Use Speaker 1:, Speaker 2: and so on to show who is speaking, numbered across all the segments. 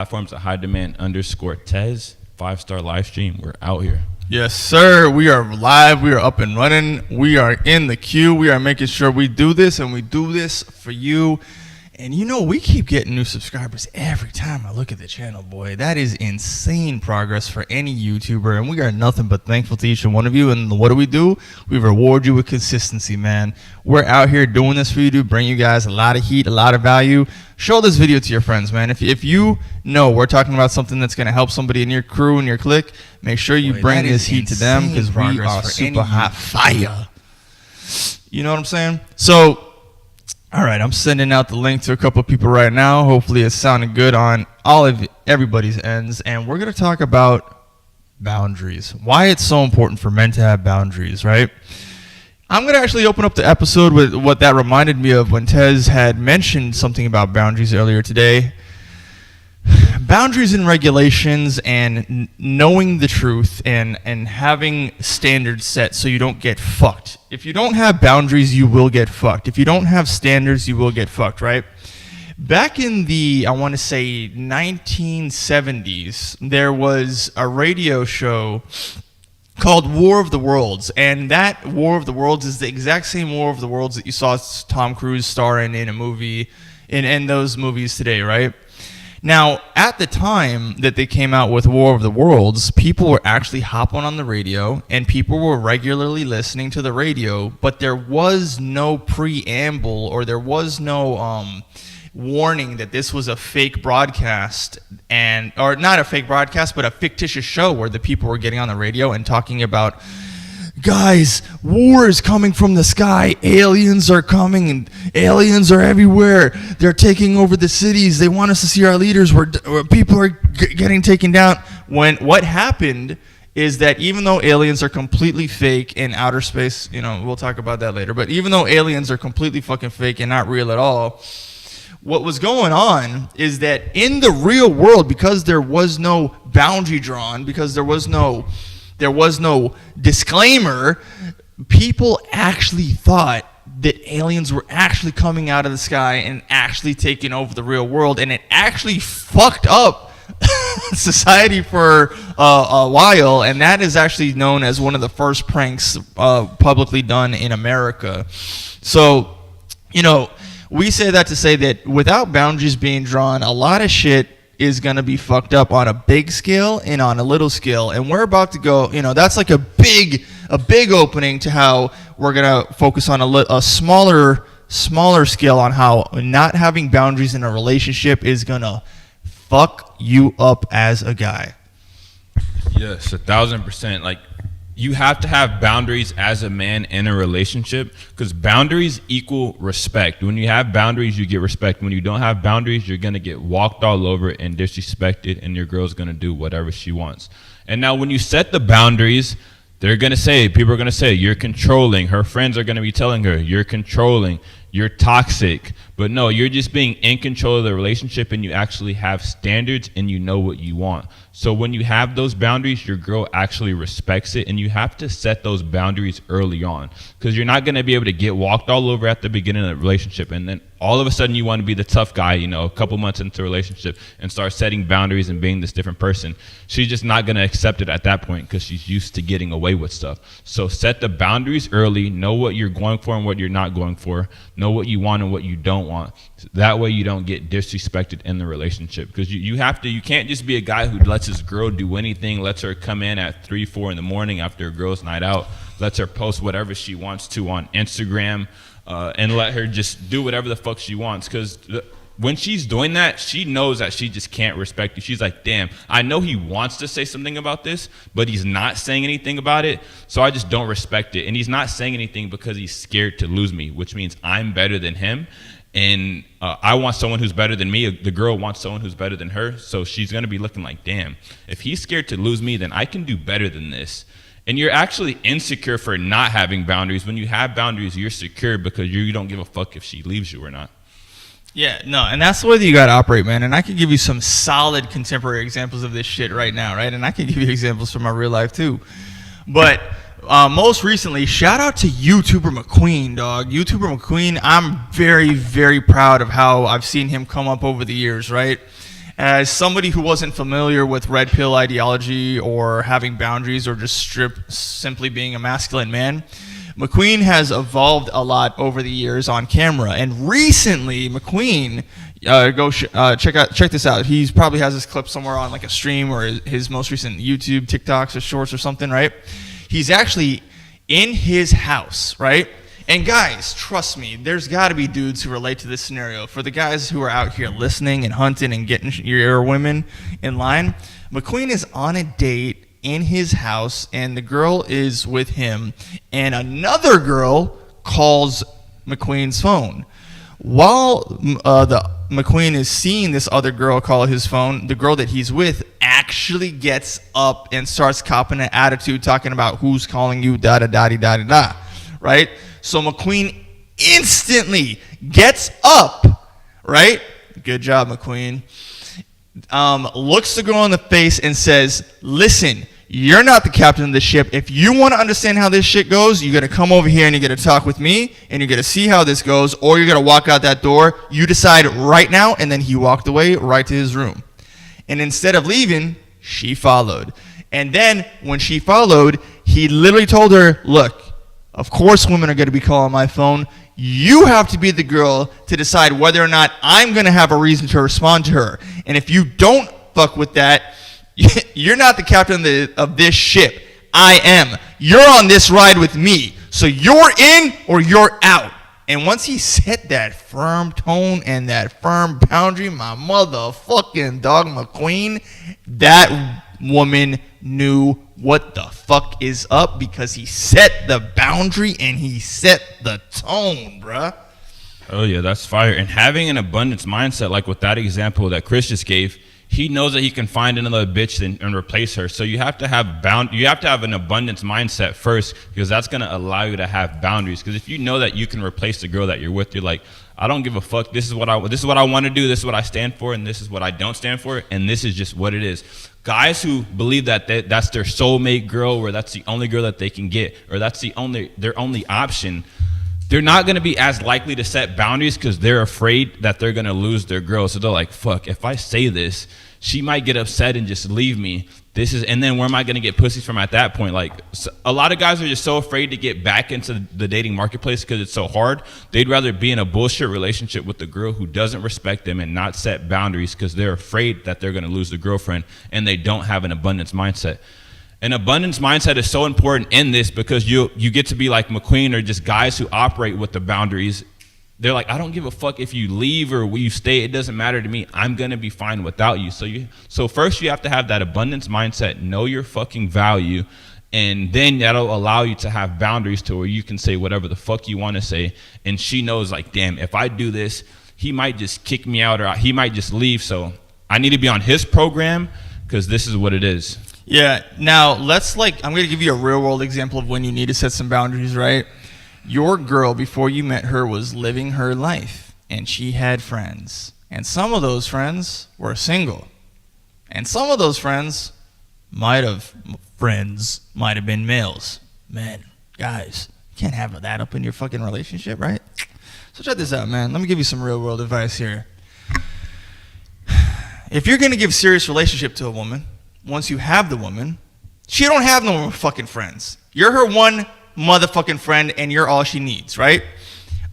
Speaker 1: Platforms at high demand _ Tez, 5-star live stream. We're out here.
Speaker 2: Yes, sir. We are live. We are up and running. We are in the queue. We are making sure we do this, and we do this for you. And you know, we keep getting new subscribers every time I look at the channel, boy. That is insane progress for any YouTuber, and we are nothing but thankful to each and one of you. And what do? We reward you with consistency, man. We're out here doing this for you to bring you guys a lot of heat, a lot of value. Show this video to your friends, man. If you know we're talking about something that's going to help somebody in your crew and your clique, make sure you bring this heat to them, because we are super hot fire. You know what I'm saying? So, all right, I'm sending out the link to a couple of people right now. Hopefully it's sounding good on everybody's ends. And we're going to talk about boundaries. Why it's so important for men to have boundaries, right? I'm going to actually open up the episode with what that reminded me of when Tez had mentioned something about boundaries earlier today. Boundaries and regulations and knowing the truth and having standards set so you don't get fucked. If you don't have boundaries, you will get fucked. If you don't have standards, you will get fucked, right? Back in the, I want to say, 1970s, there was a radio show called War of the Worlds, and that War of the Worlds is the exact same War of the Worlds that you saw Tom Cruise star in a movie, in those movies today, right? Now, at the time that they came out with War of the Worlds, people were actually hopping on the radio, and people were regularly listening to the radio, but there was no preamble, or there was no warning that this was a fake broadcast, or not a fake broadcast, but a fictitious show where the people were getting on the radio and talking about, guys, war is coming from the sky. Aliens are coming, and aliens are everywhere. They're taking over the cities. They want us to see our leaders where people are getting taken down. When what happened is that even though aliens are completely fake in outer space, you know, we'll talk about that later, but even though aliens are completely fucking fake and not real at all, what was going on is that in the real world, because there was no boundary drawn, because there was no disclaimer, people actually thought that aliens were actually coming out of the sky and actually taking over the real world, and it actually fucked up society for a while, and that is actually known as one of the first pranks publicly done in America. So, you know, we say that to say that without boundaries being drawn, a lot of shit is going to be fucked up on a big scale and on a little scale. And we're about to go, you know, that's like a big opening to how we're going to focus on a smaller scale on how not having boundaries in a relationship is going to fuck you up as a guy.
Speaker 1: Yes, 1,000%. Like, you have to have boundaries as a man in a relationship, because boundaries equal respect. When you have boundaries, you get respect. When you don't have boundaries, you're going to get walked all over and disrespected, and your girl's going to do whatever she wants. And now when you set the boundaries, people are going to say, you're controlling. Her friends are going to be telling her, you're controlling, you're toxic. But no, you're just being in control of the relationship, and you actually have standards and you know what you want. So when you have those boundaries, your girl actually respects it, and you have to set those boundaries early on, because you're not going to be able to get walked all over at the beginning of the relationship, and then all of a sudden you want to be the tough guy, you know, a couple months into a relationship, and start setting boundaries and being this different person. She's just not going to accept it at that point, because she's used to getting away with stuff. So set the boundaries early, know what you're going for and what you're not going for, know what you want and what you don't want. That way you don't get disrespected in the relationship, because you can't just be a guy who lets his girl do anything, lets her come in at 3-4 in the morning after a girl's night out, lets her post whatever she wants to on Instagram, and let her just do whatever the fuck she wants. Because when she's doing that, she knows that she just can't respect you. She's like, damn, I know he wants to say something about this, but he's not saying anything about it, so I just don't respect it. And he's not saying anything because he's scared to lose me, which means I'm better than him. And I want someone who's better than me. The girl wants someone who's better than her. So she's going to be looking like, damn, if he's scared to lose me, then I can do better than this. And you're actually insecure for not having boundaries. When you have boundaries, you're secure because you don't give a fuck if she leaves you or not.
Speaker 2: Yeah, no, and that's the way that you got to operate, man. And I can give you some solid contemporary examples of this shit right now, right? And I can give you examples from my real life, too. But most recently, shout out to YouTuber McQueen, dog. YouTuber McQueen, I'm very, very proud of how I've seen him come up over the years, right? As somebody who wasn't familiar with red pill ideology or having boundaries or just simply being a masculine man, McQueen has evolved a lot over the years on camera. And recently, McQueen, check this out. He probably has this clip somewhere on like a stream or his most recent YouTube TikToks or shorts or something, right? He's actually in his house, right? And guys, trust me, there's got to be dudes who relate to this scenario. For the guys who are out here listening and hunting and getting your women in line, McQueen is on a date in his house, and the girl is with him, and another girl calls McQueen's phone. While the McQueen is seeing this other girl call his phone, the girl that he's with actually gets up and starts copping an attitude, talking about who's calling you, da-da-da-da-da-da, right? So McQueen instantly gets up, right? Good job, McQueen. Looks the girl in the face and says, listen, you're not the captain of the ship. If you want to understand how this shit goes, you got to come over here and you got to talk with me and you got to see how this goes, or you're going to walk out that door. You decide right now. And then he walked away right to his room. And instead of leaving, she followed. And then when she followed, he literally told her, look, of course women are going to be calling my phone. You have to be the girl to decide whether or not I'm going to have a reason to respond to her. And if you don't fuck with that, you're not the captain of this ship. I am. You're on this ride with me. So you're in or you're out. And once he set that firm tone and that firm boundary, my motherfucking dog McQueen, that woman knew what the fuck is up, because he set the boundary and he set the tone, bruh.
Speaker 1: Oh yeah, that's fire. And having an abundance mindset, like with that example that Chris just gave, he knows that he can find another bitch and replace her. So you have to have an abundance mindset first, because that's gonna allow you to have boundaries. Because if you know that you can replace the girl that you're with, you're like, I don't give a fuck. This is what I want to do. This is what I stand for, and this is what I don't stand for, and this is just what it is. Guys who believe that that's their soulmate girl, or that's the only girl that they can get, or that's their only option, they're not going to be as likely to set boundaries, because they're afraid that they're going to lose their girl. So they're like, fuck, if I say this, she might get upset and just leave me. And then where am I going to get pussy from at that point? Like, a lot of guys are just so afraid to get back into the dating marketplace because it's so hard. They'd rather be in a bullshit relationship with a girl who doesn't respect them and not set boundaries, because they're afraid that they're going to lose the girlfriend, and they don't have an abundance mindset. An abundance mindset is so important in this, because you get to be like McQueen, or just guys who operate with the boundaries. They're like, I don't give a fuck if you leave or you stay. It doesn't matter to me. I'm going to be fine without you. So first you have to have that abundance mindset, know your fucking value, and then that'll allow you to have boundaries to where you can say whatever the fuck you want to say. And she knows, like, damn, if I do this, he might just kick me out, or he might just leave. So I need to be on his program, because this is what it is.
Speaker 2: Yeah. Now I'm going to give you a real world example of when you need to set some boundaries, right? Your girl, before you met her, was living her life, and she had friends, and some of those friends were single, and some of those friends might have been males, men, guys. You can't have that up in your fucking relationship, right? So check this out, man. Let me give you some real world advice here. If you're going to give serious relationship to a woman, once you have the woman, she don't have no more fucking friends. You're her one motherfucking friend, and you're all she needs, right?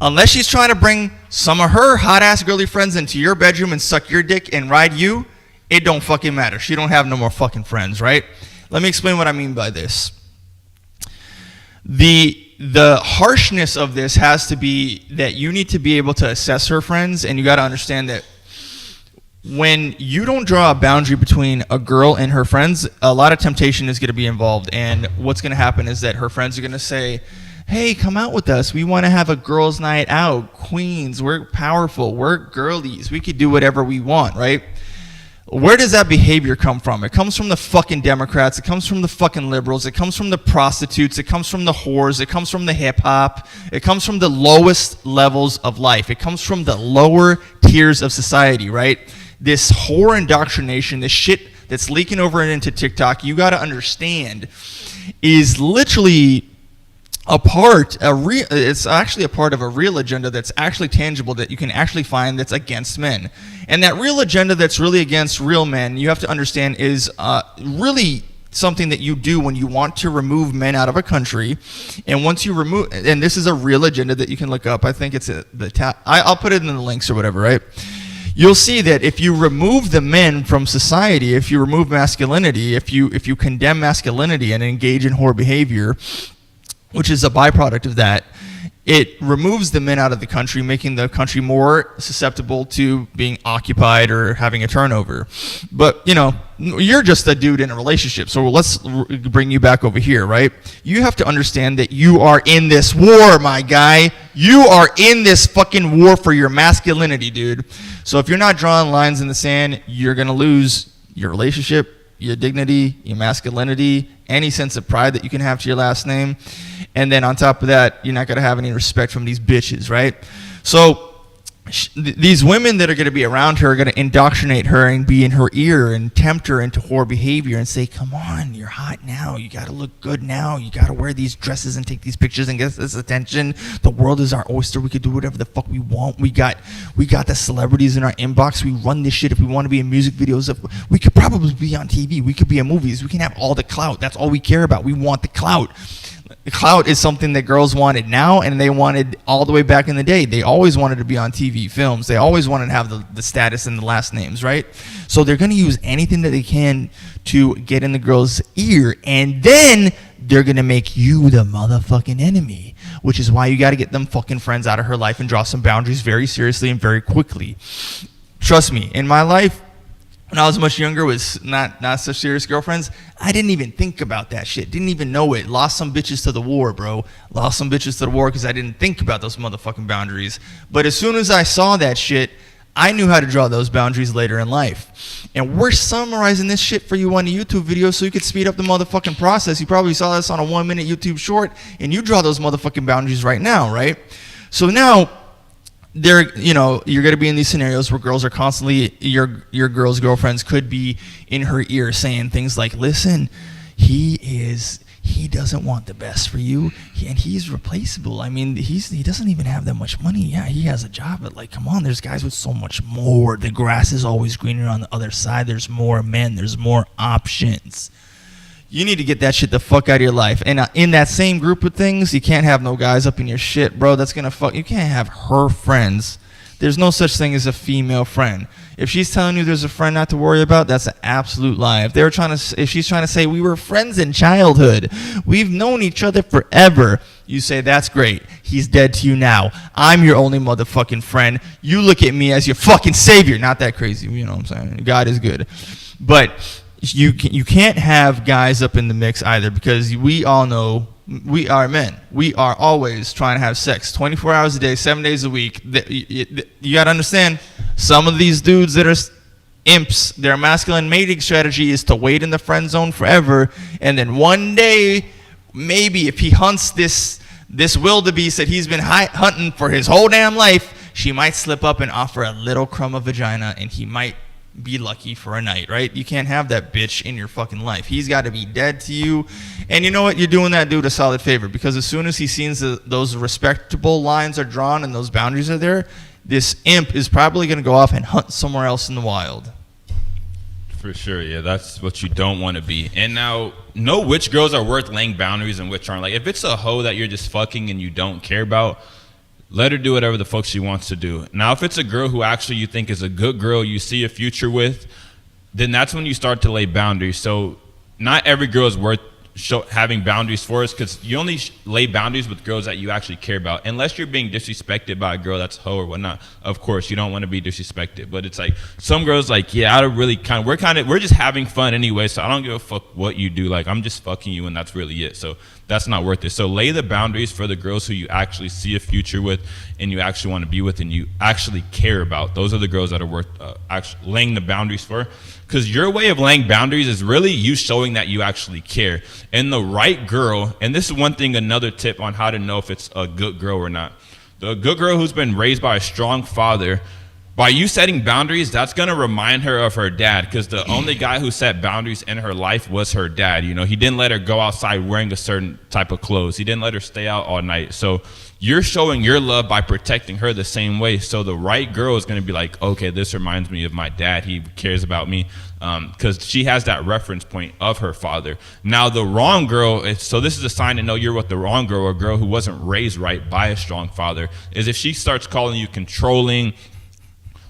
Speaker 2: Unless she's trying to bring some of her hot ass girly friends into your bedroom and suck your dick and ride you, it don't fucking matter. She don't have no more fucking friends, right? Let me explain what I mean by this. The harshness of this has to be that you need to be able to assess her friends, and you got to understand that when you don't draw a boundary between a girl and her friends, a lot of temptation is going to be involved. And what's going to happen is that her friends are going to say, hey, come out with us. We want to have a girls' night out. Queens, we're powerful. We're girlies. We could do whatever we want, right? Where does that behavior come from? It comes from the fucking Democrats. It comes from the fucking liberals. It comes from the prostitutes. It comes from the whores. It comes from the hip-hop. It comes from the lowest levels of life. It comes from the lower tiers of society, right? This whore indoctrination, this shit that's leaking over into TikTok, you got to understand, is literally it's actually a part of a real agenda that's actually tangible, that you can actually find, that's against men. And that real agenda that's really against real men, you have to understand, is really something that you do when you want to remove men out of a country. And once you remove, and this is a real agenda that you can look up. I think it's I'll put it in the links or whatever, right? You'll see that if you remove the men from society, if you remove masculinity, if you condemn masculinity and engage in whore behavior, which is a byproduct of that, it removes the men out of the country, making the country more susceptible to being occupied or having a turnover. But, you know, you're just a dude in a relationship, so let's bring you back over here, right? You have to understand that you are in this war, my guy. You are in this fucking war for your masculinity, dude. So if you're not drawing lines in the sand, you're going to lose your relationship, your dignity, your masculinity, any sense of pride that you can have to your last name. And then on top of that, you're not going to have any respect from these bitches, right? So these women that are going to be around her are going to indoctrinate her and be in her ear and tempt her into whore behavior and say, come on, you're hot now. You got to look good now. You got to wear these dresses and take these pictures and get this attention. The world is our oyster. We could do whatever the fuck we want. We got the celebrities in our inbox. We run this shit. If we want to be in music videos, we could probably be on TV. We could be in movies. We can have all the clout. That's all we care about. We want the clout. The clout is something that girls wanted now, and they wanted all the way back in the day. They always wanted to be on TV, films. They always wanted to have the status and the last names, right? So they're going to use anything that they can to get in the girl's ear, and then they're going to make you the motherfucking enemy, which is why you got to get them fucking friends out of her life and draw some boundaries very seriously and very quickly. Trust me, in my life, when I was much younger, was not such serious girlfriends, I didn't even think about that shit. Didn't even know it. Lost some bitches to the war, bro. Lost some bitches to the war because I didn't think about those motherfucking boundaries. But as soon as I saw that shit, I knew how to draw those boundaries later in life. And we're summarizing this shit for you on a YouTube video so you could speed up the motherfucking process. You probably saw this on a 1-minute YouTube short, and you draw those motherfucking boundaries right now, right? So now, you're going to be in these scenarios where girls are constantly, your girl's girlfriends could be in her ear saying things like, listen, he doesn't want the best for you, and he's replaceable. I mean, he doesn't even have that much money. Yeah, he has a job, but like, come on, there's guys with so much more. The grass is always greener on the other side. There's more men. There's more options. You need to get that shit the fuck out of your life. And in that same group of things, you can't have no guys up in your shit, bro. That's gonna fuck. You can't have her friends. There's no such thing as a female friend. If she's telling you there's a friend not to worry about, that's an absolute lie. If she's trying to say we were friends in childhood, we've known each other forever, you say that's great. He's dead to you now. I'm your only motherfucking friend. You look at me as your fucking savior. Not that crazy, you know what I'm saying? God is good, but you can't have guys up in the mix either, because we all know we are men. We are always trying to have sex 24 hours a day, 7 days a week. You got to understand, some of these dudes that are imps, their masculine mating strategy is to wait in the friend zone forever, and then one day, maybe if he hunts this wildebeest that he's been hunting for his whole damn life, she might slip up and offer a little crumb of vagina, and he might be lucky for a night, right? You can't have that bitch in your fucking life. He's got to be dead to you. And you know what? You're doing that dude a solid favor, because as soon as he sees those respectable lines are drawn and those boundaries are there, this imp is probably going to go off and hunt somewhere else in the wild.
Speaker 1: For sure, yeah, that's what you don't want to be. And now, know which girls are worth laying boundaries and which aren't. Like, if it's a hoe that you're just fucking and you don't care about, let her do whatever the fuck she wants to do. Now, if it's a girl who actually you think is a good girl, you see a future with, then that's when you start to lay boundaries. So not every girl is worth having boundaries for us, because you only lay boundaries with girls that you actually care about. Unless you're being disrespected by a girl that's hoe or whatnot, of course you don't want to be disrespected. But it's like some girls like, yeah, I don't really we're just having fun anyway, so I don't give a fuck what you do. Like, I'm just fucking you, and that's really it. So that's not worth it. So lay the boundaries for the girls who you actually see a future with and you actually want to be with and you actually care about. Those are the girls that are worth actually laying the boundaries for. Because your way of laying boundaries is really you showing that you actually care. And the right girl, and this is one thing, another tip on how to know if it's a good girl or not. The good girl who's been raised by a strong father By you setting boundaries, that's going to remind her of her dad, because the only guy who set boundaries in her life was her dad. You know, he didn't let her go outside wearing a certain type of clothes. He didn't let her stay out all night. So you're showing your love by protecting her the same way. So the right girl is going to be like, okay, this reminds me of my dad. He cares about me, because she has that reference point of her father. Now, the wrong girl, so this is a sign to know you're with the wrong girl, or a girl who wasn't raised right by a strong father, is if she starts calling you controlling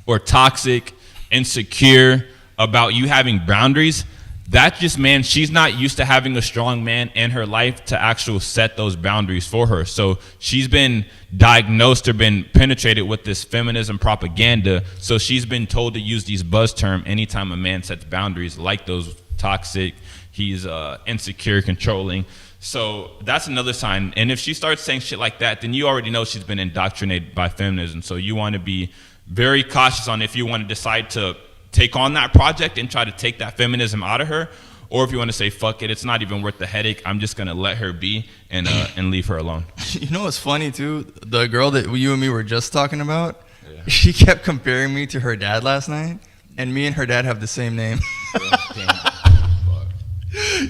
Speaker 1: or toxic, insecure about you having boundaries. That just, man, she's not used to having a strong man in her life to actually set those boundaries for her. So she's been diagnosed or been penetrated with this feminism propaganda. So she's been told to use these buzz terms anytime a man sets boundaries, like those toxic, he's insecure, controlling. So that's another sign. And if she starts saying shit like that, then you already know she's been indoctrinated by feminism. So you want to be very cautious on if you want to decide to take on that project and try to take that feminism out of her, or if you want to say, fuck it, it's not even worth the headache, I'm just going to let her be and leave her alone.
Speaker 2: You know what's funny, too? The girl that you and me were just talking about, she kept comparing me to her dad last night, and me and her dad have the same name.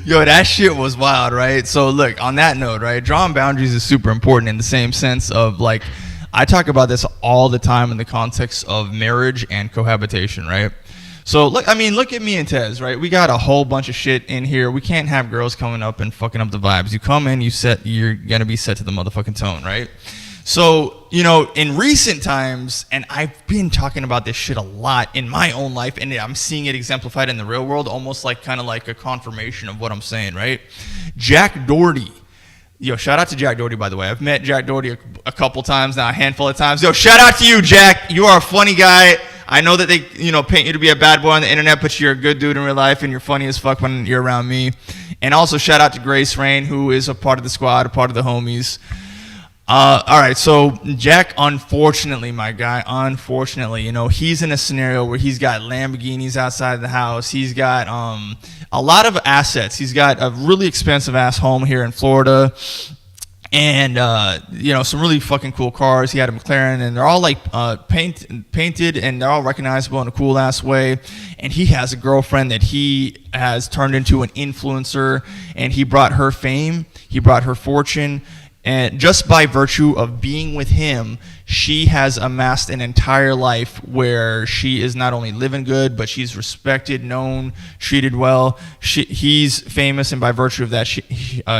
Speaker 2: Yo, that shit was wild, right? So, look, on that note, right, drawing boundaries is super important in the same sense of, like, I talk about this all the time in the context of marriage and cohabitation, right? So, look at me and Tez, right? We got a whole bunch of shit in here. We can't have girls coming up and fucking up the vibes. You come in, you're going to be set to the motherfucking tone, right? So, you know, in recent times, and I've been talking about this shit a lot in my own life, and I'm seeing it exemplified in the real world, almost like kind of like a confirmation of what I'm saying, right? Jack Doherty. Yo, shout out to Jack Doherty, by the way. I've met Jack Doherty a couple times now, a handful of times. Yo, shout out to you, Jack. You are a funny guy. I know that they, paint you to be a bad boy on the internet, but you're a good dude in real life, and you're funny as fuck when you're around me. And also shout out to Grace Rain, who is a part of the squad, a part of the homies. All right, so Jack, unfortunately, my guy, he's in a scenario where he's got Lamborghinis outside the house. He's got a lot of assets. He's got a really expensive ass home here in Florida, and some really fucking cool cars. He had a McLaren, and they're all like painted, and they're all recognizable in a cool ass way. And he has a girlfriend that he has turned into an influencer, and he brought her fame, he brought her fortune. And just by virtue of being with him, she has amassed an entire life where she is not only living good, but she's respected, known, treated well. He's famous, and by virtue of that,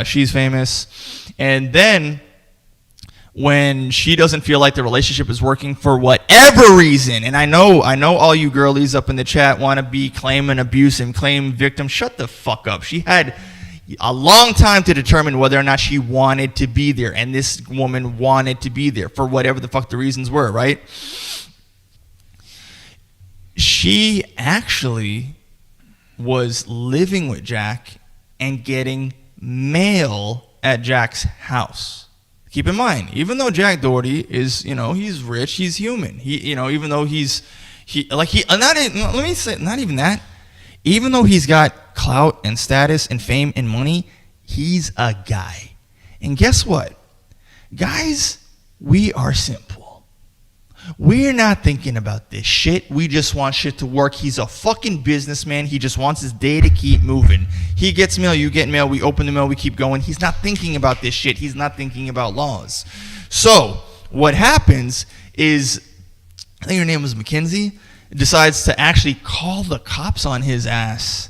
Speaker 2: she's famous. And then when she doesn't feel like the relationship is working for whatever reason, and I know all you girlies up in the chat want to claim an abuse and claim victim. Shut the fuck up. She had a long time to determine whether or not she wanted to be there, and this woman wanted to be there for whatever the fuck the reasons were, right? She actually was living with Jack and getting mail at Jack's house. Keep in mind, even though Jack Doherty is, he's rich, he's human. Even though even though he's got clout and status and fame and money, he's a guy. And guess what? Guys, we are simple. We're not thinking about this shit. We just want shit to work. He's a fucking businessman. He just wants his day to keep moving. He gets mail, you get mail, we open the mail, we keep going. He's not thinking about this shit. He's not thinking about laws. So what happens is, I think her name was Mackenzie, decides to actually call the cops on his ass,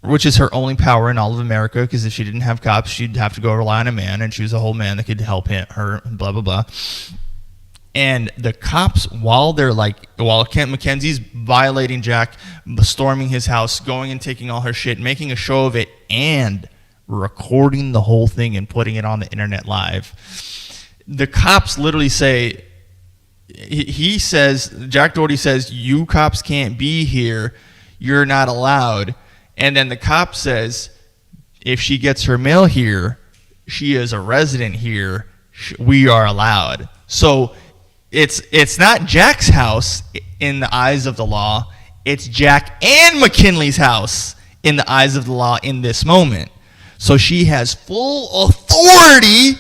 Speaker 2: which is her only power in all of America, because if she didn't have cops, she'd have to go rely on a man, and she was a whole man that could help her, blah, blah, blah. And the cops, while Kent Mackenzie's violating Jack, storming his house, going and taking all her shit, making a show of it, and recording the whole thing and putting it on the internet live, the cops literally say, Jack Doherty says, you cops can't be here, you're not allowed. And then the cop says, if she gets her mail here, she is a resident here, we are allowed. So it's not Jack's house in the eyes of the law, it's Jack and McKinley's house in the eyes of the law in this moment. So she has full authority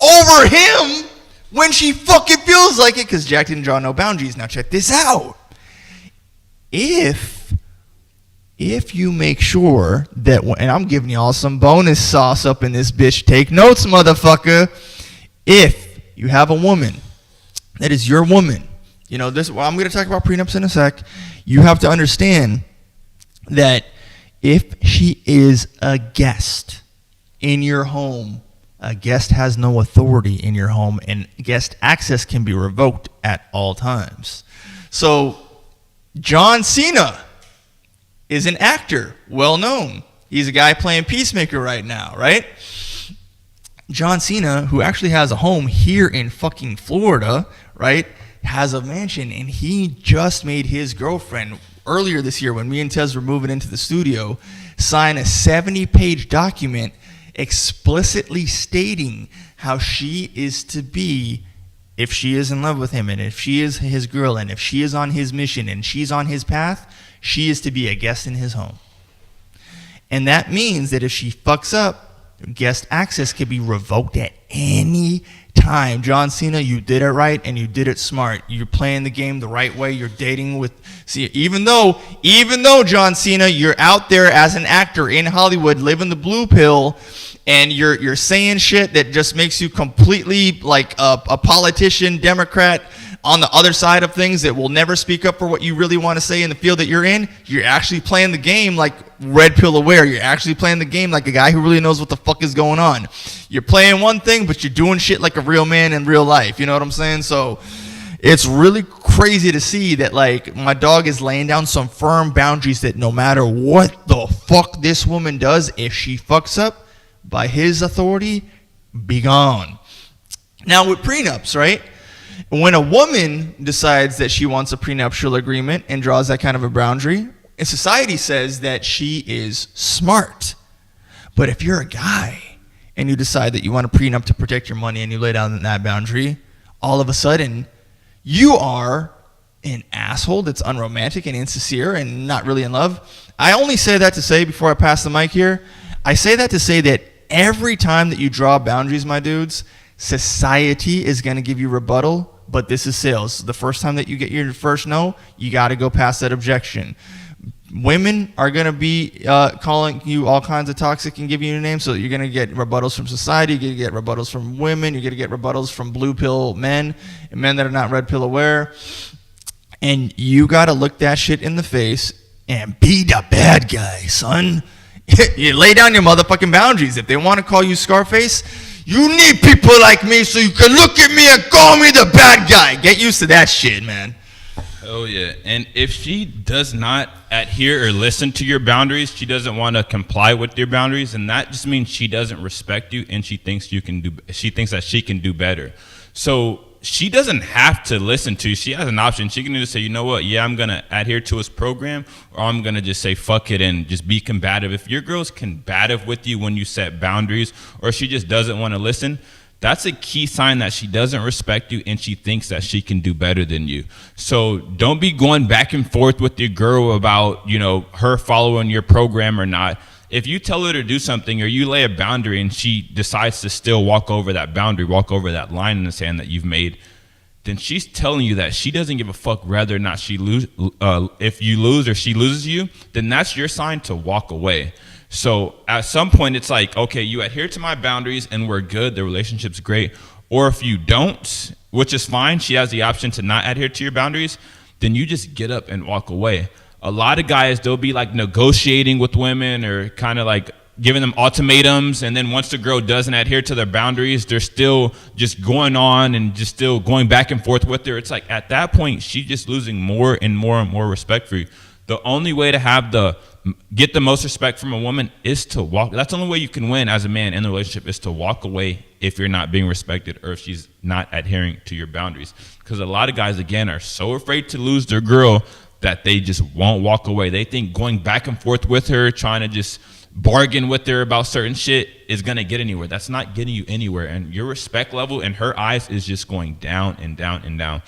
Speaker 2: over him when she fucking feels like it, because Jack didn't draw no boundaries. Now check this out. If you make sure that, and I'm giving y'all some bonus sauce up in this bitch. Take notes, motherfucker. If you have a woman that is your woman, you know this. Well, I'm going to talk about prenups in a sec. You have to understand that if she is a guest in your home, a guest has no authority in your home, and guest access can be revoked at all times. So, John Cena is an actor, well known. He's a guy playing Peacemaker right now, right? John Cena, who actually has a home here in fucking Florida, right, has a mansion, and he just made his girlfriend earlier this year when me and Tez were moving into the studio sign a 70-page document explicitly stating how she is to be if she is in love with him, and if she is his girl, and if she is on his mission and she's on his path, she is to be a guest in his home. And that means that if she fucks up, guest access can be revoked at any time. John Cena, you did it right and you did it smart. You're playing the game the right way. You're dating with, see, even though John Cena, you're out there as an actor in Hollywood living the blue pill, and you're saying shit that just makes you completely like a politician, Democrat on the other side of things that will never speak up for what you really want to say in the field that you're in. You're actually playing the game like red pill aware. You're actually playing the game like a guy who really knows what the fuck is going on. You're playing one thing, but you're doing shit like a real man in real life. You know what I'm saying? So it's really crazy to see that, like, my dog is laying down some firm boundaries that no matter what the fuck this woman does, if she fucks up, by his authority, be gone. Now with prenups, right? When a woman decides that she wants a prenuptial agreement and draws that kind of a boundary, and society says that she is smart. But if you're a guy and you decide that you want a prenup to protect your money and you lay down that boundary, all of a sudden you are an asshole that's unromantic and insincere and not really in love. I only say that to say, before I pass the mic here, I say that to say that every time that you draw boundaries, my dudes, society is going to give you rebuttal, but this is sales. The first time that you get your first no, you got to go past that objection. Women are going to be calling you all kinds of toxic and giving you a name, so you're going to get rebuttals from society, you're going to get rebuttals from women, you're going to get rebuttals from blue pill men and men that are not red pill aware. And you got to look that shit in the face and be the bad guy, son. You lay down your motherfucking boundaries. If they want to call you Scarface, you need people like me so you can look at me and call me the bad guy. Get used to that shit, man.
Speaker 1: Oh, yeah. And if she does not adhere or listen to your boundaries, she doesn't want to comply with your boundaries, and that just means she doesn't respect you, and she thinks that she can do better. So she doesn't have to listen to you. She has an option. She can either say, you know what, yeah, I'm going to adhere to his program, or I'm going to just say fuck it and just be combative. If your girl's combative with you when you set boundaries, or she just doesn't want to listen, that's a key sign that she doesn't respect you and she thinks that she can do better than you. So don't be going back and forth with your girl about, you know, her following your program or not. If you tell her to do something or you lay a boundary and she decides to still walk over that boundary, walk over that line in the sand that you've made, then she's telling you that she doesn't give a fuck whether or not she if you lose or she loses you, then that's your sign to walk away. So at some point it's like, okay, you adhere to my boundaries and we're good, the relationship's great. Or if you don't, which is fine, she has the option to not adhere to your boundaries, then you just get up and walk away. A lot of guys, they'll be like negotiating with women or kind of like giving them ultimatums, and then once the girl doesn't adhere to their boundaries, they're still just going on and just still going back and forth with her. It's like at that point, she's just losing more and more and more respect for you. The only way to get the most respect from a woman is to walk. That's the only way you can win as a man in the relationship, is to walk away if you're not being respected or if she's not adhering to your boundaries. Because a lot of guys, again, are so afraid to lose their girl that they just won't walk away. They think going back and forth with her, trying to just bargain with her about certain shit is going to get anywhere. That's not getting you anywhere. And your respect level in her eyes is just going down and down and down.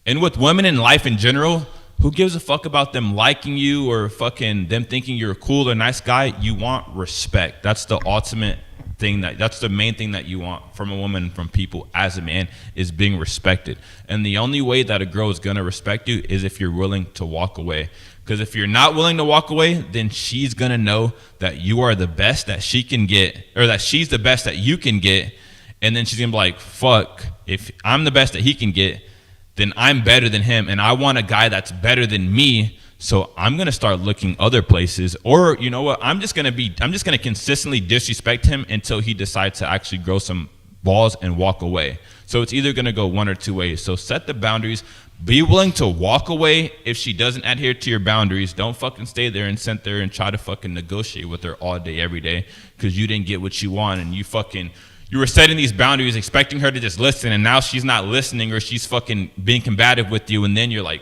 Speaker 1: And with women in life in general, who gives a fuck about them liking you or fucking them thinking you're a cool or nice guy? You want respect. That's the ultimate that's the main thing that you want from a woman, from people as a man, is being respected. And the only way that a girl is gonna respect you is if you're willing to walk away. Because if you're not willing to walk away, then she's gonna know that you are the best that she can get, or that she's the best that you can get, and then she's gonna be like, fuck, if I'm the best that he can get, then I'm better than him, and I want a guy that's better than me. So I'm gonna start looking other places, or you know what? I'm just gonna consistently disrespect him until he decides to actually grow some balls and walk away. So it's either gonna go one or two ways. So set the boundaries. Be willing to walk away if she doesn't adhere to your boundaries. Don't fucking stay there and sit there and try to fucking negotiate with her all day, every day, because you didn't get what you want, and you were setting these boundaries expecting her to just listen, and now she's not listening, or she's fucking being combative with you, and then you're like,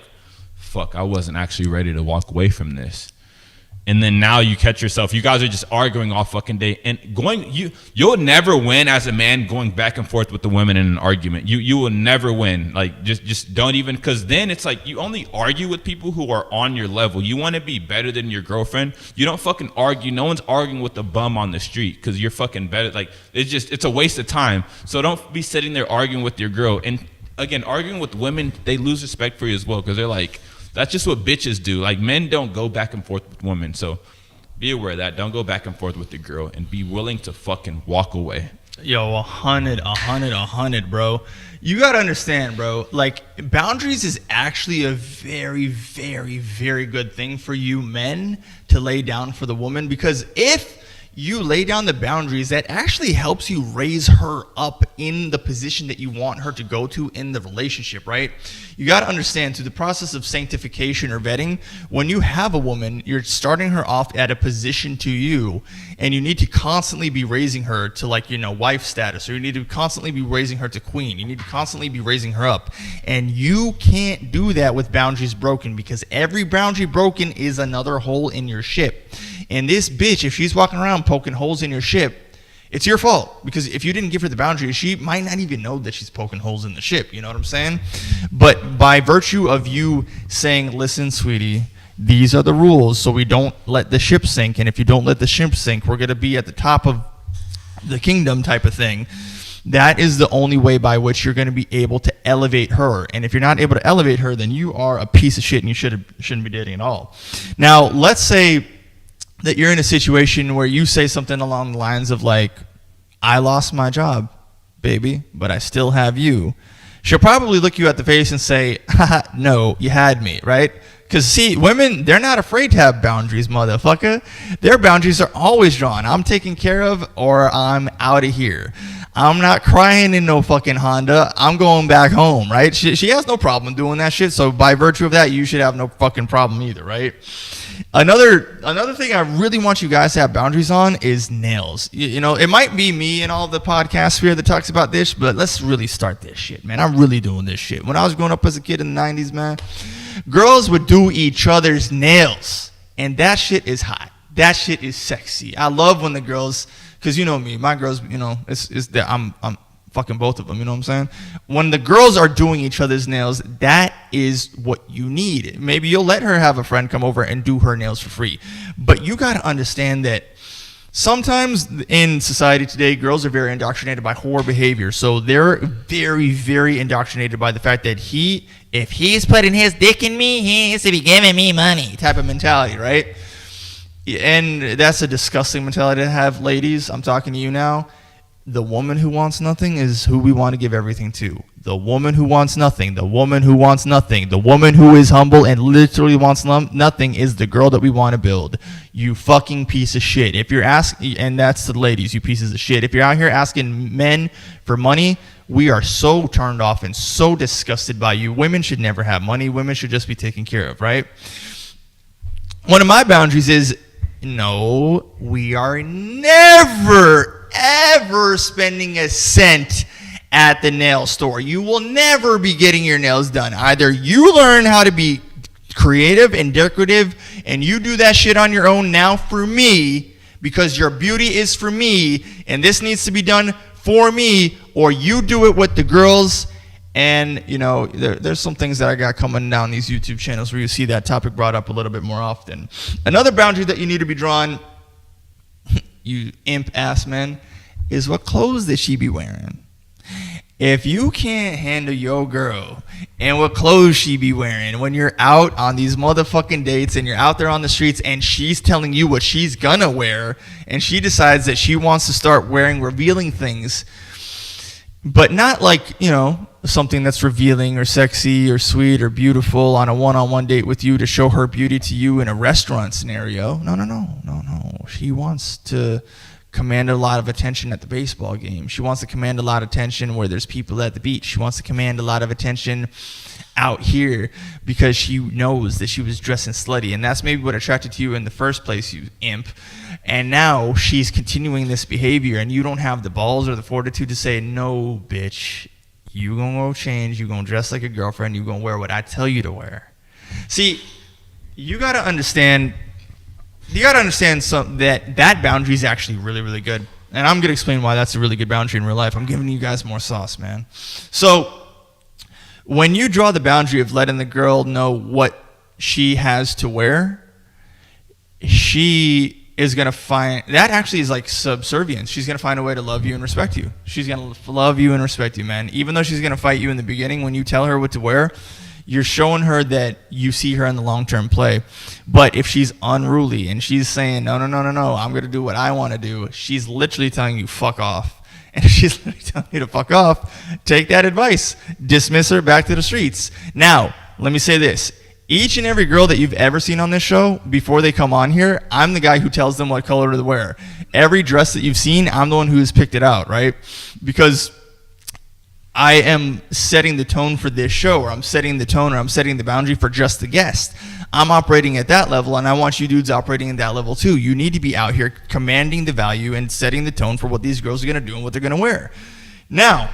Speaker 1: fuck, I wasn't actually ready to walk away from this. And then now you catch yourself, you guys are just arguing all fucking day, and you'll never win as a man going back and forth with the women in an argument. You will never win. Like, just don't even, because then it's like you only argue with people who are on your level. You want to be better than your girlfriend. You don't fucking argue. No one's arguing with the bum on the street because you're fucking better. Like, it's a waste of time. So don't be sitting there arguing with your girl. And again, arguing with women, they lose respect for you as well, because they're like, that's just what bitches do. Like, men don't go back and forth with women. So be aware of that. Don't go back and forth with the girl, and be willing to fucking walk away.
Speaker 2: Yo, 100, bro. You got to understand, bro. Like, boundaries is actually a very, very, very good thing for you men to lay down for the woman, because if you lay down the boundaries, that actually helps you raise her up in the position that you want her to go to in the relationship, right? You got to understand, through the process of sanctification or vetting, when you have a woman, you're starting her off at a position to you, and you need to constantly be raising her to, like, you know, wife status, or you need to constantly be raising her to queen. You need to constantly be raising her up. And you can't do that with boundaries broken, because every boundary broken is another hole in your ship. And this bitch, if she's walking around poking holes in your ship, it's your fault, because if you didn't give her the boundary, she might not even know that she's poking holes in the ship. You know what I'm saying? But by virtue of you saying, listen, sweetie, these are the rules, so we don't let the ship sink. And if you don't let the ship sink, we're going to be at the top of the kingdom type of thing. That is the only way by which you're going to be able to elevate her. And if you're not able to elevate her, then you are a piece of shit, and you shouldn't be dating at all. Now, let's say that you're in a situation where you say something along the lines of, like, I lost my job, baby, but I still have you. She'll probably look you at the face and say, haha, no, you had me, right? Because, see, women, they're not afraid to have boundaries, motherfucker. Their boundaries are always drawn. I'm taken care of, or I'm out of here. I'm not crying in no fucking Honda. I'm going back home, right? She has no problem doing that shit. So by virtue of that, you should have no fucking problem either, right? Another thing I really want you guys to have boundaries on is nails. You know, it might be me and all the podcast sphere that talks about this, but let's really start this shit, man. I'm really doing this shit. When I was growing up as a kid in the 90s, man, girls would do each other's nails, and that shit is hot. That shit is sexy. I love when the girls, because you know me, my girls, you know, it's that I'm fucking both of them, you know what I'm saying? When the girls are doing each other's nails, that is what you need. Maybe you'll let her have a friend come over and do her nails for free. But you got to understand that sometimes in society today, girls are very indoctrinated by whore behavior. So they're very, very indoctrinated by the fact that if he's putting his dick in me, he needs to be giving me money type of mentality, right? And that's a disgusting mentality to have, ladies. I'm talking to you now. The woman who wants nothing is who we want to give everything to. The woman who wants nothing, the woman who wants nothing, the woman who is humble and literally wants nothing is the girl that we want to build. You fucking piece of shit. If you're asking, and that's the ladies, you pieces of shit. If you're out here asking men for money, we are so turned off and so disgusted by you. Women should never have money. Women should just be taken care of, right? One of my boundaries is, no, we are never ever spending a cent at the nail store. You will never be getting your nails done. Either you learn how to be creative and decorative and you do that shit on your own now for me, because your beauty is for me and this needs to be done for me, or you do it with the girls. And, you know, there's some things that I got coming down these YouTube channels where you see that topic brought up a little bit more often. Another boundary that you need to be drawn, you imp ass men, is what clothes that she be wearing. If you can't handle your girl and what clothes she be wearing when you're out on these motherfucking dates and you're out there on the streets and she's telling you what she's gonna wear and she decides that she wants to start wearing revealing things, but not like, you know, something that's revealing or sexy or sweet or beautiful on a one-on-one date with you to show her beauty to you in a restaurant scenario. No. She wants to command a lot of attention at the baseball game. She wants to command a lot of attention where there's people at the beach. She wants to command a lot of attention out here because she knows that she was dressing slutty. And that's maybe what attracted to you in the first place, you imp. And now she's continuing this behavior and you don't have the balls or the fortitude to say, no, bitch, you gonna go change, you gonna dress like a girlfriend, you gonna wear what I tell you to wear. See, you gotta understand that boundary is actually really, really good. And I'm going to explain why that's a really good boundary in real life. I'm giving you guys more sauce, man. So when you draw the boundary of letting the girl know what she has to wear, she is going to find, that actually is like subservience. She's going to find a way to love you and respect you. She's going to love you and respect you, man. Even though she's going to fight you in the beginning when you tell her what to wear, you're showing her that you see her in the long-term play. But if she's unruly and she's saying, no, I'm going to do what I want to do, she's literally telling you, fuck off. And if she's literally telling you to fuck off, take that advice. Dismiss her back to the streets. Now, let me say this. Each and every girl that you've ever seen on this show, before they come on here, I'm the guy who tells them what color to wear. Every dress that you've seen, I'm the one who's picked it out, right? Because I am setting the tone for this show, or I'm setting the tone, or I'm setting the boundary for just the guest. I'm operating at that level, and I want you dudes operating at that level too. You need to be out here commanding the value and setting the tone for what these girls are going to do and what they're going to wear. Now,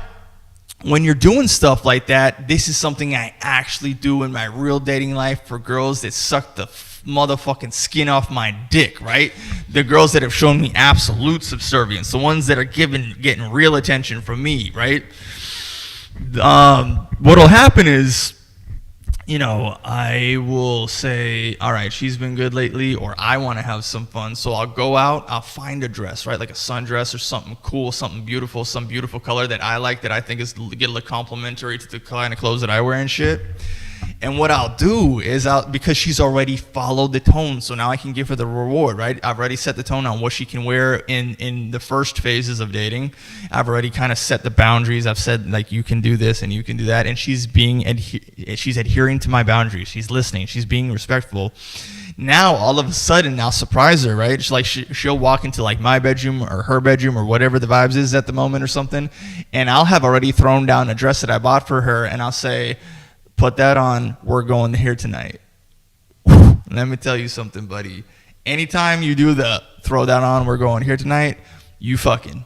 Speaker 2: when you're doing stuff like that, this is something I actually do in my real dating life for girls that suck the motherfucking skin off my dick, right? The girls that have shown me absolute subservience, the ones that are getting real attention from me, right? What'll happen is, you know, I will say, all right, she's been good lately, or I want to have some fun, so I'll go out, I'll find a dress, right, like a sundress or something cool, something beautiful, some beautiful color that I like, that I think is get a little complimentary to the kind of clothes that I wear and shit. And what I'll do is, because she's already followed the tone, so now I can give her the reward, right? I've already set the tone on what she can wear in the first phases of dating. I've already kind of set the boundaries. I've said, like, you can do this and you can do that. And she's she's adhering to my boundaries. She's listening. She's being respectful. Now, all of a sudden, I'll surprise her, right? It's like she'll walk into, like, my bedroom or her bedroom or whatever the vibes is at the moment or something, and I'll have already thrown down a dress that I bought for her, and I'll say, put that on, we're going here tonight. Let me tell you something, buddy. Anytime you do the throw that on, we're going here tonight, you fucking.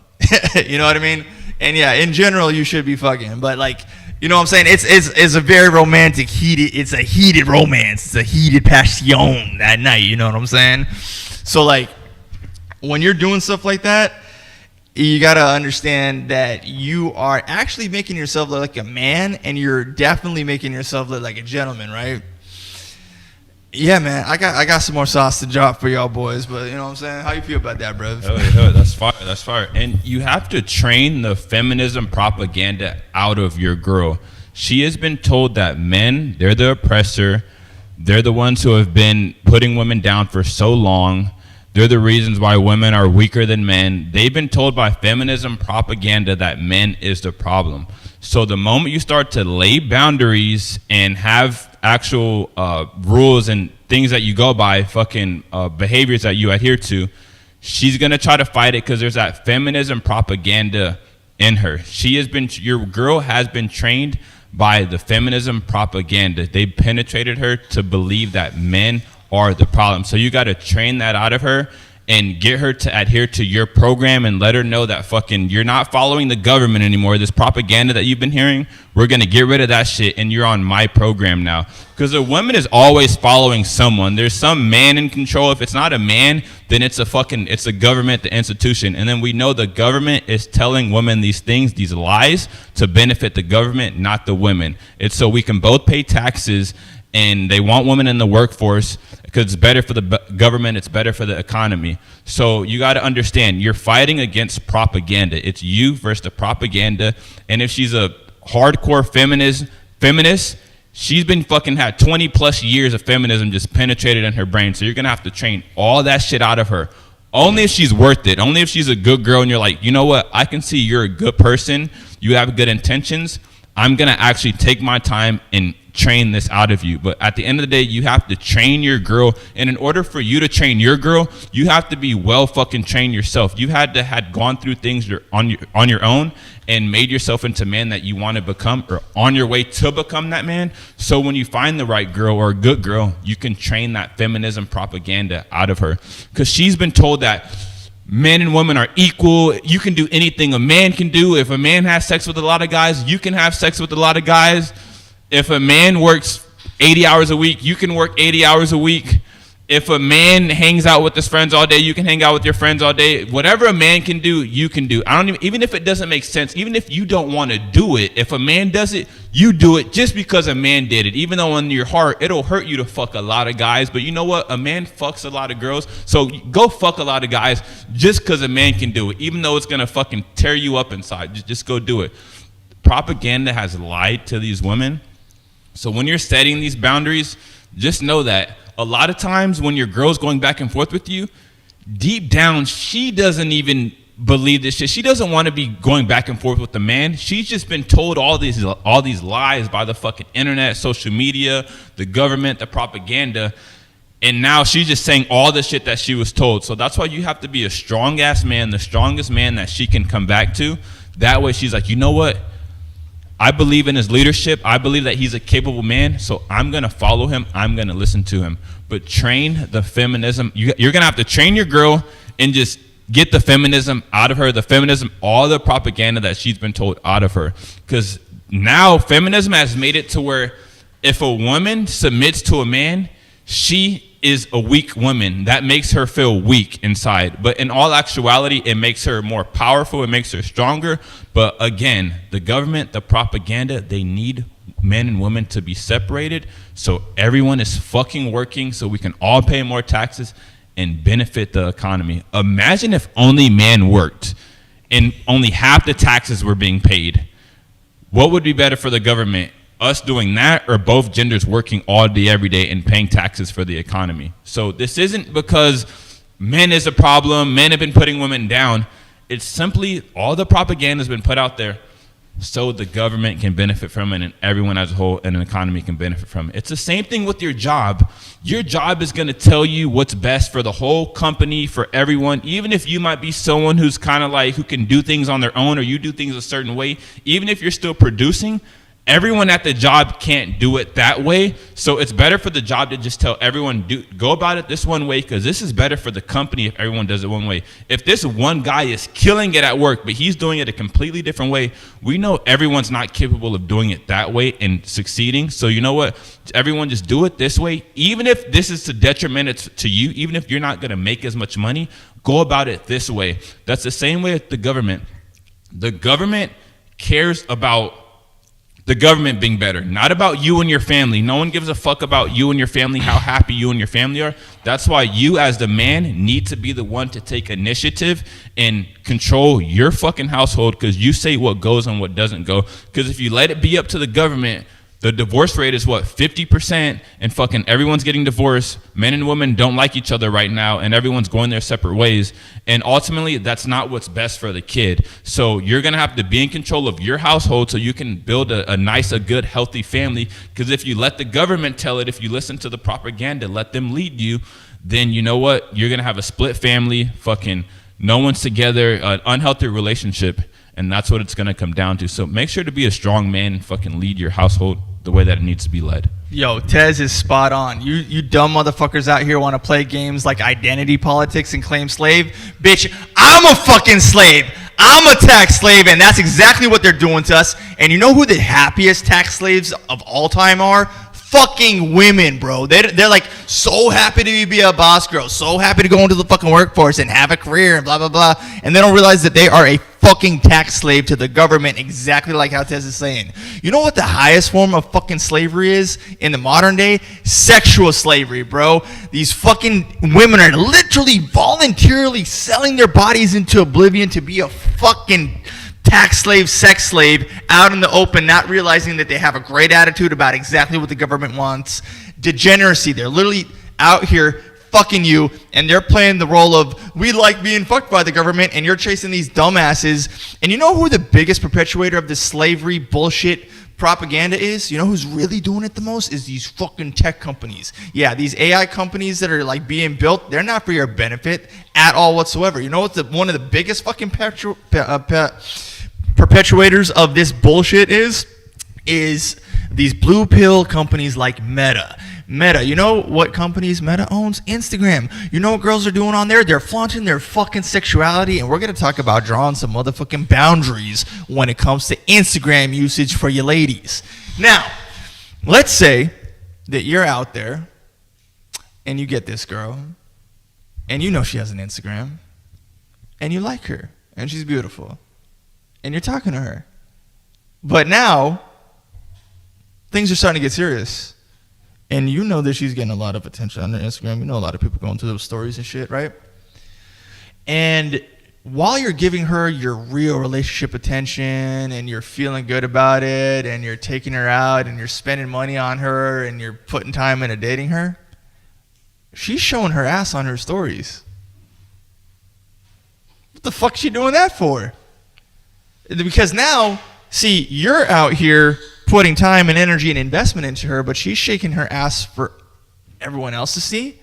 Speaker 2: You know what I mean? And yeah, in general, you should be fucking. But, like, you know what I'm saying? It's a very romantic, it's a heated romance. It's a heated passion that night. You know what I'm saying? So, like, when you're doing stuff like that, you got to understand that you are actually making yourself look like a man, and you're definitely making yourself look like a gentleman, right? Yeah, man, I got some more sauce to drop for y'all boys, but you know what I'm saying? How you feel about that, bro?
Speaker 1: Oh, that's fire. That's fire. And you have to train the feminism propaganda out of your girl. She has been told that men, they're the oppressor. They're the ones who have been putting women down for so long. They're the reasons why women are weaker than men. They've been told by feminism propaganda that men is the problem. So the moment you start to lay boundaries and have actual rules and things that you go by, fucking behaviors that you adhere to, she's going to try to fight it because there's that feminism propaganda in her. Your girl has been trained by the feminism propaganda. They penetrated her to believe that men are the problem. So you got to train that out of her and get her to adhere to your program and let her know that fucking you're not following the government anymore. This propaganda that you've been hearing, we're going to get rid of that shit and you're on my program now. Because a woman is always following someone. There's some man in control. If it's not a man, then it's the government, the institution. And then we know the government is telling women these things, these lies, to benefit the government, not the women. It's so we can both pay taxes and they want women in the workforce because it's better for the government, it's better for the economy. So you got to understand, you're fighting against propaganda. It's you versus the propaganda. And if she's a hardcore feminist, she's been fucking had 20 plus years of feminism just penetrated in her brain. So you're going to have to train all that shit out of her. Only if she's worth it. Only if she's a good girl and you're like, you know what? I can see you're a good person. You have good intentions. I'm going to actually take my time and train this out of you. But at the end of the day, you have to train your girl. And in order for you to train your girl, you have to be well fucking trained yourself. You had gone through things on your own and made yourself into man that you want to become, or on your way to become that man. So when you find the right girl or a good girl, you can train that feminism propaganda out of her. Because she's been told that men and women are equal. You can do anything a man can do. If a man has sex with a lot of guys, you can have sex with a lot of guys. If a man works 80 hours a week, you can work 80 hours a week. If a man hangs out with his friends all day, you can hang out with your friends all day. Whatever a man can do, you can do. Even if it doesn't make sense, even if you don't want to do it, if a man does it, you do it just because a man did it. Even though in your heart, it'll hurt you to fuck a lot of guys. But you know what? A man fucks a lot of girls. So go fuck a lot of guys just because a man can do it. Even though it's going to fucking tear you up inside. Just go do it. Propaganda has lied to these women. So when you're setting these boundaries, just know that a lot of times when your girl's going back and forth with you, deep down, she doesn't even believe this shit. She doesn't want to be going back and forth with the man. She's just been told all these lies by the fucking internet, social media, the government, the propaganda. And now she's just saying all the shit that she was told. So that's why you have to be a strong ass man, the strongest man that she can come back to. That way she's like, you know what? I believe in his leadership. I believe that he's a capable man, so I'm going to follow him. I'm going to listen to him. But train the feminism. You're going to have to train your girl and just get the feminism out of her, the feminism, all the propaganda that she's been told out of her. Because now feminism has made it to where if a woman submits to a man, she is a weak woman. That makes her feel weak inside. But in all actuality, it makes her more powerful. It makes her stronger. But again, the government, the propaganda, they need men and women to be separated so everyone is fucking working so we can all pay more taxes and benefit the economy. Imagine if only men worked and only half the taxes were being paid. What would be better for the government? Us doing that or both genders working all day, every day and paying taxes for the economy? So this isn't because men is a problem, men have been putting women down. It's simply all the propaganda has been put out there so the government can benefit from it and everyone as a whole and an economy can benefit from it. It's the same thing with your job. Your job is going to tell you what's best for the whole company, for everyone. Even if you might be someone who's kind of like who can do things on their own or you do things a certain way, even if you're still producing, everyone at the job can't do it that way. So it's better for the job to just tell everyone, go about it this one way because this is better for the company if everyone does it one way. If this one guy is killing it at work, but he's doing it a completely different way, we know everyone's not capable of doing it that way and succeeding. So you know what? Everyone just do it this way. Even if this is to detriment to you, even if you're not going to make as much money, go about it this way. That's the same way with the government. The government cares about the government being better, not about you and your family. No one gives a fuck about you and your family, how happy you and your family are. That's why you as the man need to be the one to take initiative and control your fucking household because you say what goes and what doesn't go. Because if you let it be up to the government, the divorce rate is 50% and fucking everyone's getting divorced. Men and women don't like each other right now and everyone's going their separate ways. And ultimately, that's not what's best for the kid. So you're going to have to be in control of your household so you can build a nice, a good, healthy family. Because if you let the government tell it, if you listen to the propaganda, let them lead you, then you know what? You're going to have a split family, fucking no one's together, an unhealthy relationship. And that's what it's going to come down to. So make sure to be a strong man and fucking lead your household the way that it needs to be led.
Speaker 2: Yo, Tez is spot on. You dumb motherfuckers out here want to play games like identity politics and claim slave. Bitch, I'm a fucking slave. I'm a tax slave, and that's exactly what they're doing to us. And you know who the happiest tax slaves of all time are? fucking women, bro. They're like so happy to be a boss girl, so happy to go into the fucking workforce and have a career and blah, blah, blah. And they don't realize that they are a fucking tax slave to the government, exactly like how Tez is saying. You know what the highest form of fucking slavery is in the modern day? Sexual slavery, bro. These fucking women are literally voluntarily selling their bodies into oblivion to be a fucking tax slave, sex slave, out in the open, not realizing that they have a great attitude about exactly what the government wants. Degeneracy. They're literally out here fucking you, and they're playing the role of, we like being fucked by the government, and you're chasing these dumbasses. And you know who the biggest perpetuator of this slavery bullshit propaganda is? You know who's really doing it the most? Is these fucking tech companies. Yeah, these AI companies that are like being built, they're not for your benefit at all whatsoever. You know what one of the biggest fucking perpetuators of this bullshit is these blue pill companies like Meta. You know what companies Meta owns? Instagram. You know what girls are doing on there? They're flaunting their fucking sexuality, and we're going to talk about drawing some motherfucking boundaries when it comes to Instagram usage for you ladies. Now, let's say that you're out there and you get this girl and you know she has an Instagram and you like her and she's beautiful and you're talking to her. But now things are starting to get serious. And you know that she's getting a lot of attention on her Instagram. You know a lot of people going through those stories and shit, right? And while you're giving her your real relationship attention and you're feeling good about it and you're taking her out and you're spending money on her and you're putting time into dating her, she's showing her ass on her stories. What the fuck is she doing that for? Because now, see, you're out here putting time and energy and investment into her, but she's shaking her ass for everyone else to see.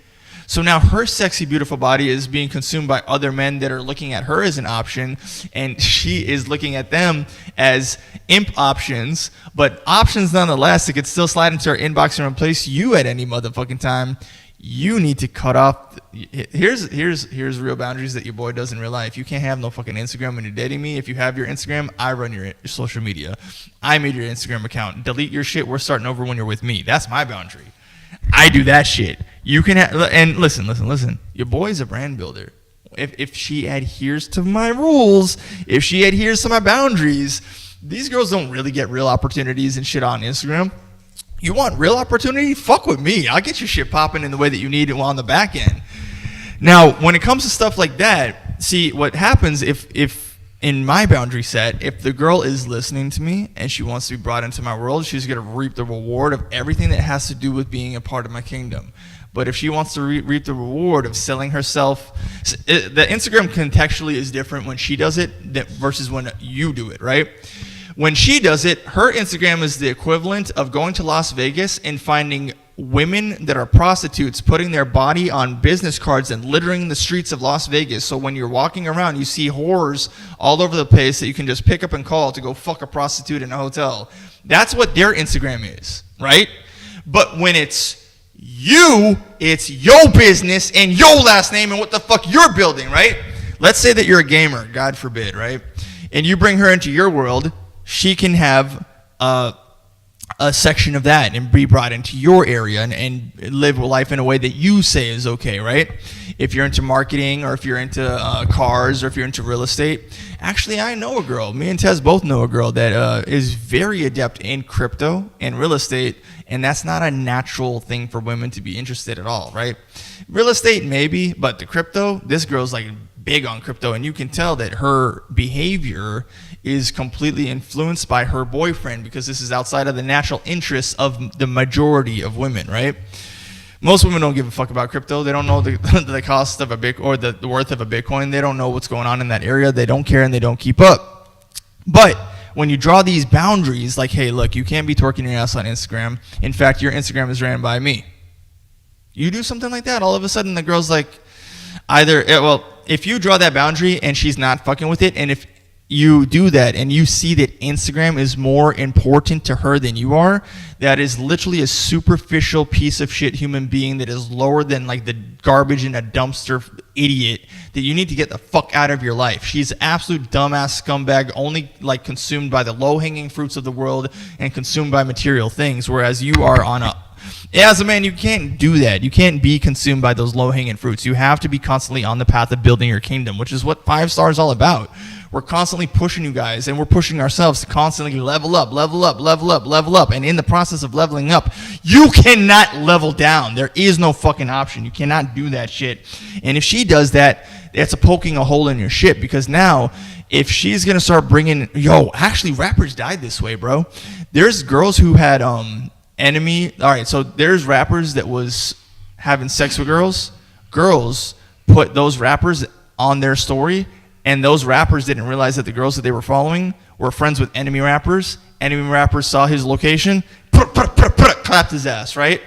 Speaker 2: So now her sexy, beautiful body is being consumed by other men that are looking at her as an option, and she is looking at them as imp options, but options nonetheless that could still slide into her inbox and replace you at any motherfucking time. You need to cut off. Here's real boundaries that your boy doesn't realize. If you can't have no fucking Instagram when you're dating me, if you have your Instagram, I run your social media. I made your Instagram account. Delete your shit. We're starting over when you're with me. That's my boundary. I do that shit. You can and listen. Your boy's a brand builder. If she adheres to my rules, if she adheres to my boundaries, these girls don't really get real opportunities and shit on Instagram. You want real opportunity? Fuck with me. I'll get your shit popping in the way that you need it on the back end. Now, when it comes to stuff like that, see, what happens if in my boundary set, if the girl is listening to me and she wants to be brought into my world, she's going to reap the reward of everything that has to do with being a part of my kingdom. But if she wants to reap the reward of selling herself, the Instagram contextually is different when she does it versus when you do it, right? When she does it, her Instagram is the equivalent of going to Las Vegas and finding women that are prostitutes putting their body on business cards and littering the streets of Las Vegas. So when you're walking around, you see whores all over the place that you can just pick up and call to go fuck a prostitute in a hotel. That's what their Instagram is, right? But when it's you, it's your business and your last name and what the fuck you're building, right? Let's say that you're a gamer, God forbid, right? And you bring her into your world. She can have a section of that and be brought into your area and live life in a way that you say is okay, right? If you're into marketing or if you're into cars or if you're into real estate. Actually, I know a girl. Me and Tez both know a girl that is very adept in crypto and real estate, and that's not a natural thing for women to be interested at all, right? Real estate, maybe, but the crypto, this girl's like big on crypto, and you can tell that her behavior is completely influenced by her boyfriend because this is outside of the natural interests of the majority of women, right? Most women don't give a fuck about crypto. They don't know the cost of a Bitcoin or the worth of a Bitcoin. They don't know what's going on in that area. They don't care and they don't keep up. But when you draw these boundaries, like, hey, look, you can't be twerking your ass on Instagram. In fact, your Instagram is ran by me. You do something like that, all of a sudden the girl's like, if you draw that boundary and she's not fucking with it, and if you do that and you see that Instagram is more important to her than you are, that is literally a superficial piece of shit human being that is lower than like the garbage in a dumpster idiot that you need to get the fuck out of your life. She's an absolute dumbass scumbag, only like consumed by the low-hanging fruits of the world and consumed by material things, whereas you are on a As a man, you can't do that. You can't be consumed by those low-hanging fruits. You have to be constantly on the path of building your kingdom, which is what 5 Star is all about. We're constantly pushing you guys, and we're pushing ourselves to constantly level up. And in the process of leveling up, you cannot level down. There is no fucking option. You cannot do that shit. And if she does that, it's a poking a hole in your shit, because now if she's going to start bringing, actually rappers died this way, bro. There's girls who had enemy. All right, so there's rappers that was having sex with girls. Girls put those rappers on their story, and those rappers didn't realize that the girls that they were following were friends with enemy rappers. Enemy rappers saw his location, clapped his ass, right?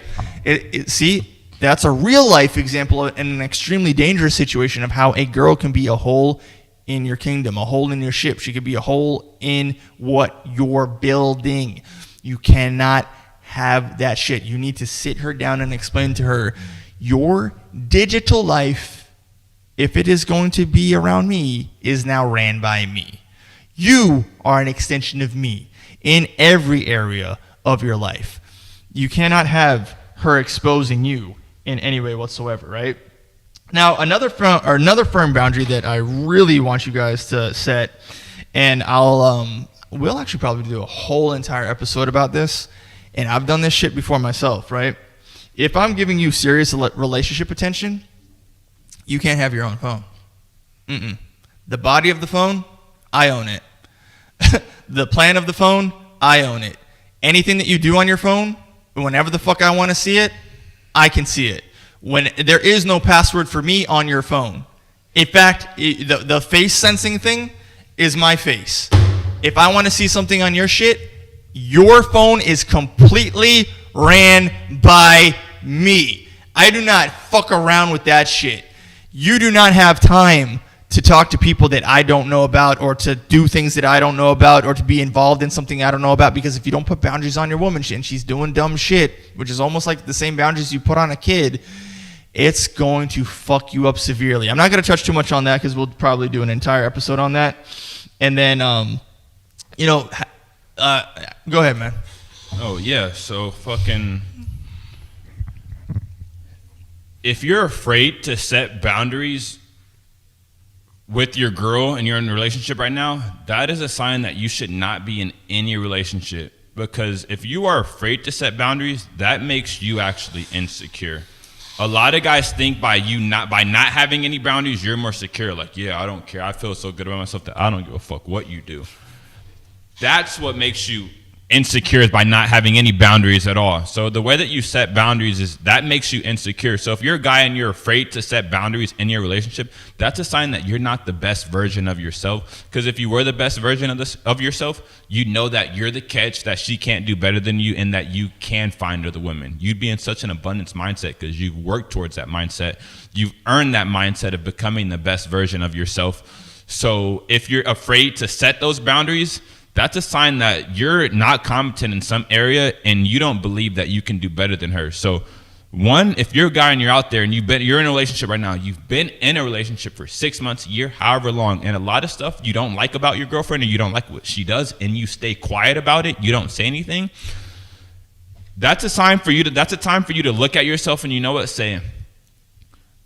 Speaker 2: See, that's a real life example and an extremely dangerous situation of how a girl can be a hole in your kingdom, a hole in your ship. She could be a hole in what you're building. You cannot have that shit. You need to sit her down and explain to her, your digital life, if it is going to be around me, is now ran by me. You are an extension of me in every area of your life. You cannot have her exposing you in any way whatsoever, right? Now, another firm boundary that I really want you guys to set, and we'll actually probably do a whole entire episode about this, and I've done this shit before myself, right? If I'm giving you serious relationship attention, you can't have your own phone. The body of the phone, I own it. The plan of the phone, I own it. Anything that you do on your phone, whenever the fuck I want to see it, I can see it. When there is no password for me on your phone. In fact, the face sensing thing is my face. If I want to see something on your shit, your phone is completely ran by me. I do not fuck around with that shit. You do not have time to talk to people that I don't know about, or to do things that I don't know about, or to be involved in something I don't know about, because if you don't put boundaries on your woman and she's doing dumb shit, which is almost like the same boundaries you put on a kid, it's going to fuck you up severely. I'm not going to touch too much on that because we'll probably do an entire episode on that. And then, go ahead, man.
Speaker 1: Oh, yeah. So fucking, if you're afraid to set boundaries with your girl and you're in a relationship right now, that is a sign that you should not be in any relationship. Because if you are afraid to set boundaries, that makes you actually insecure. A lot of guys think by not having any boundaries, you're more secure. Like, yeah, I don't care. I feel so good about myself that I don't give a fuck what you do. That's what makes you insecure, is by not having any boundaries at all. So the way that you set boundaries is that makes you insecure. So if you're a guy and you're afraid to set boundaries in your relationship, that's a sign that you're not the best version of yourself. Because if you were the best version of yourself, you know that you're the catch, that she can't do better than you, and that you can find other women. You'd be in such an abundance mindset because you've worked towards that mindset. You've earned that mindset of becoming the best version of yourself. So if you're afraid to set those boundaries, that's a sign that you're not competent in some area and you don't believe that you can do better than her. So one, if you're a guy and you're out there and you're in a relationship right now, you've been in a relationship for 6 months, a year, however long, and a lot of stuff you don't like about your girlfriend, or you don't like what she does, and you stay quiet about it, you don't say anything, that's a time for you to look at yourself and, you know what, say,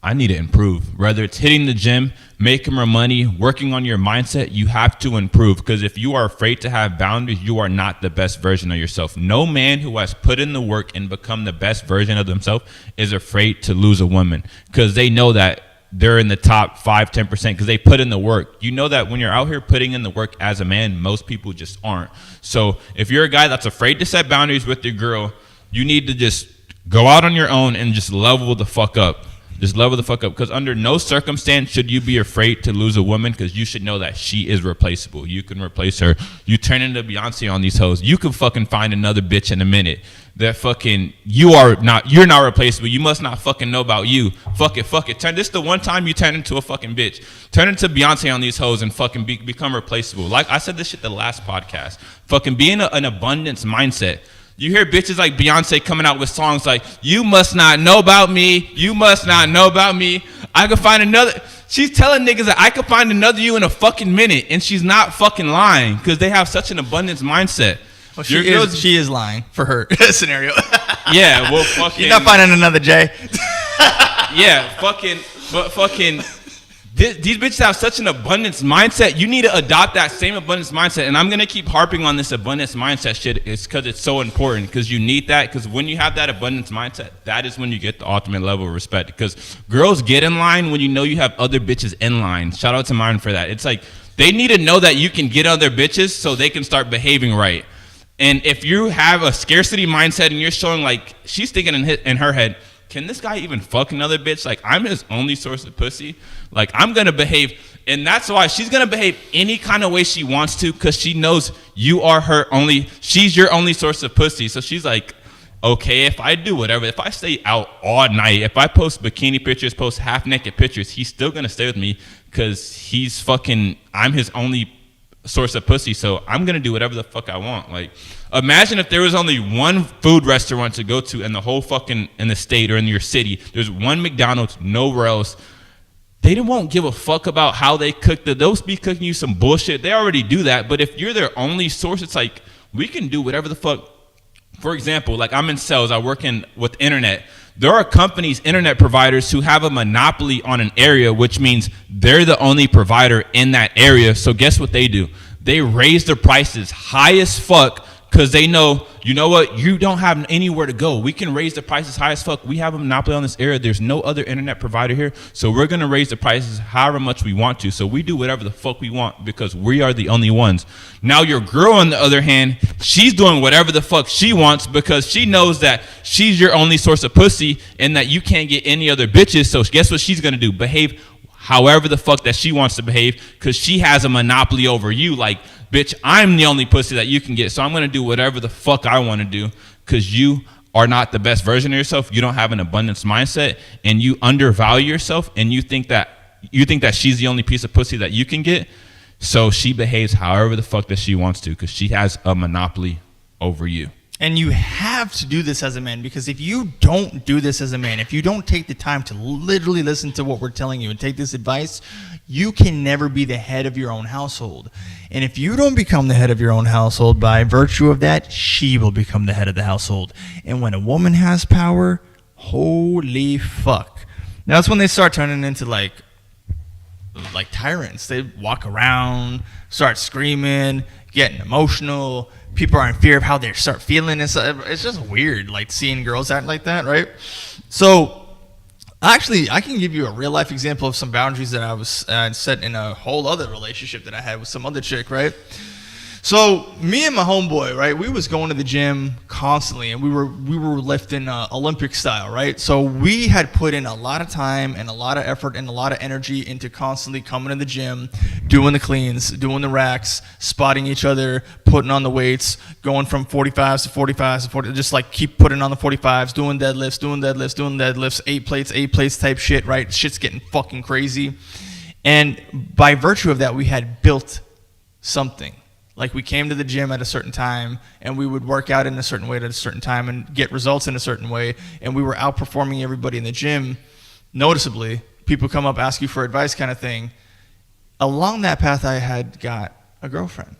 Speaker 1: I need to improve. Whether it's hitting the gym, making more money, working on your mindset, you have to improve. Because if you are afraid to have boundaries, you are not the best version of yourself. No man who has put in the work and become the best version of themselves is afraid to lose a woman, because they know that they're in the top 5-10% because they put in the work. You know that when you're out here putting in the work as a man, most people just aren't. So if you're a guy that's afraid to set boundaries with your girl, you need to just go out on your own and just level the fuck up. Just level the fuck up, because under no circumstance should you be afraid to lose a woman, because you should know that she is replaceable. You can replace her. You turn into Beyonce on these hoes. You can fucking find another bitch in a minute. That fucking you're not replaceable. You must not fucking know about you. Fuck it. This is the one time you turn into a fucking bitch. Turn into Beyonce on these hoes and fucking become replaceable. Like I said this shit the last podcast. Fucking be in an abundance mindset. You hear bitches like Beyonce coming out with songs like, you must not know about me. You must not know about me. I could find another. She's telling niggas that I could find another you in a fucking minute. And she's not fucking lying, because they have such an abundance mindset.
Speaker 2: Well,
Speaker 1: Your girl's-
Speaker 2: she is lying for her scenario.
Speaker 1: Yeah, well, fucking.
Speaker 2: You're not finding another Jay.
Speaker 1: Yeah, fucking. These bitches have such an abundance mindset. You need to adopt that same abundance mindset. And I'm going to keep harping on this abundance mindset shit. It's because it's so important. Because you need that. Because when you have that abundance mindset, that is when you get the ultimate level of respect. Because girls get in line when you know you have other bitches in line. Shout out to mine for that. It's like they need to know that you can get other bitches so they can start behaving right. And if you have a scarcity mindset and you're showing like she's thinking in her head, can this guy even fuck another bitch? Like, I'm his only source of pussy. Like, I'm going to behave. And that's why she's going to behave any kind of way she wants to because she knows you are she's your only source of pussy. So she's like, okay, if I do whatever, if I stay out all night, if I post bikini pictures, post half-naked pictures, he's still going to stay with me because I'm his only source of pussy, so I'm gonna do whatever the fuck I want. Like, imagine if there was only one food restaurant to go to in the whole fucking in the state or in your city. There's one McDonald's, nowhere else. They won't give a fuck about how they cook. They'll be cooking you some bullshit. They already do that. But if you're their only source, it's like we can do whatever the fuck. For example, like I'm in sales. I work with internet. There are companies, internet providers, who have a monopoly on an area, which means they're the only provider in that area. So guess what they do? They raise their prices high as fuck because they know, you know what? You don't have anywhere to go. We can raise the prices high as fuck. We have a monopoly on this area. There's no other internet provider here. So we're going to raise the prices however much we want to. So we do whatever the fuck we want because we are the only ones. Now your girl, on the other hand, she's doing whatever the fuck she wants because she knows that she's your only source of pussy and that you can't get any other bitches. So guess what she's going to do? Behave however the fuck that she wants to behave because she has a monopoly over you. Like, bitch, I'm the only pussy that you can get, so I'm going to do whatever the fuck I want to do because you are not the best version of yourself. You don't have an abundance mindset, and you undervalue yourself, and you think that she's the only piece of pussy that you can get, so she behaves however the fuck that she wants to because she has a monopoly over you.
Speaker 2: And you have to do this as a man because if you don't do this as a man, if you don't take the time to literally listen to what we're telling you and take this advice, you can never be the head of your own household. And if you don't become the head of your own household, by virtue of that, she will become the head of the household. And when a woman has power, holy fuck. Now that's when they start turning into like tyrants. They walk around, start screaming, getting emotional. People are in fear of how they start feeling. It's just weird, like seeing girls act like that, right? So, actually, I can give you a real life example of some boundaries that I was set in a whole other relationship that I had with some other chick, right? So, me and my homeboy, right, we was going to the gym constantly, and we were lifting Olympic style, right? So we had put in a lot of time and a lot of effort and a lot of energy into constantly coming to the gym, doing the cleans, doing the racks, spotting each other, putting on the weights, going from 45s to 45s to 40, just like keep putting on the 45s, doing deadlifts, 8 plates type shit, right? Shit's getting fucking crazy. And by virtue of that, we had built something. Like we came to the gym at a certain time and we would work out in a certain way at a certain time and get results in a certain way. And we were outperforming everybody in the gym noticeably. People come up, ask you for advice kind of thing. Along that path, I had got a girlfriend.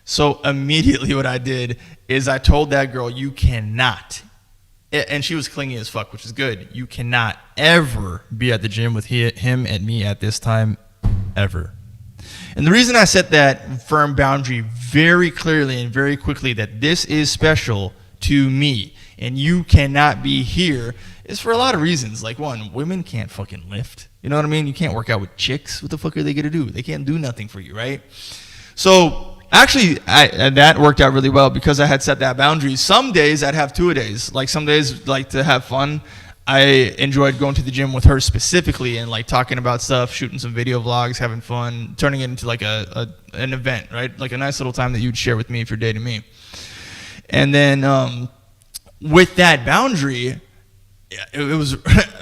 Speaker 2: So immediately what I did is I told that girl, you cannot, and she was clingy as fuck, which is good. You cannot ever be at the gym with him and me at this time, ever. And the reason I set that firm boundary very clearly and very quickly that this is special to me and you cannot be here is for a lot of reasons. Like, one, women can't fucking lift. You know what I mean? You can't work out with chicks. What the fuck are they going to do? They can't do nothing for you, right? So, actually, that worked out really well because I had set that boundary. Some days I'd have 2-a-days. Like, some days, like, to have fun, I enjoyed going to the gym with her specifically and like talking about stuff, shooting some video vlogs, having fun, turning it into like an event, right? Like a nice little time that you'd share with me if you're dating me. And then with that boundary, it was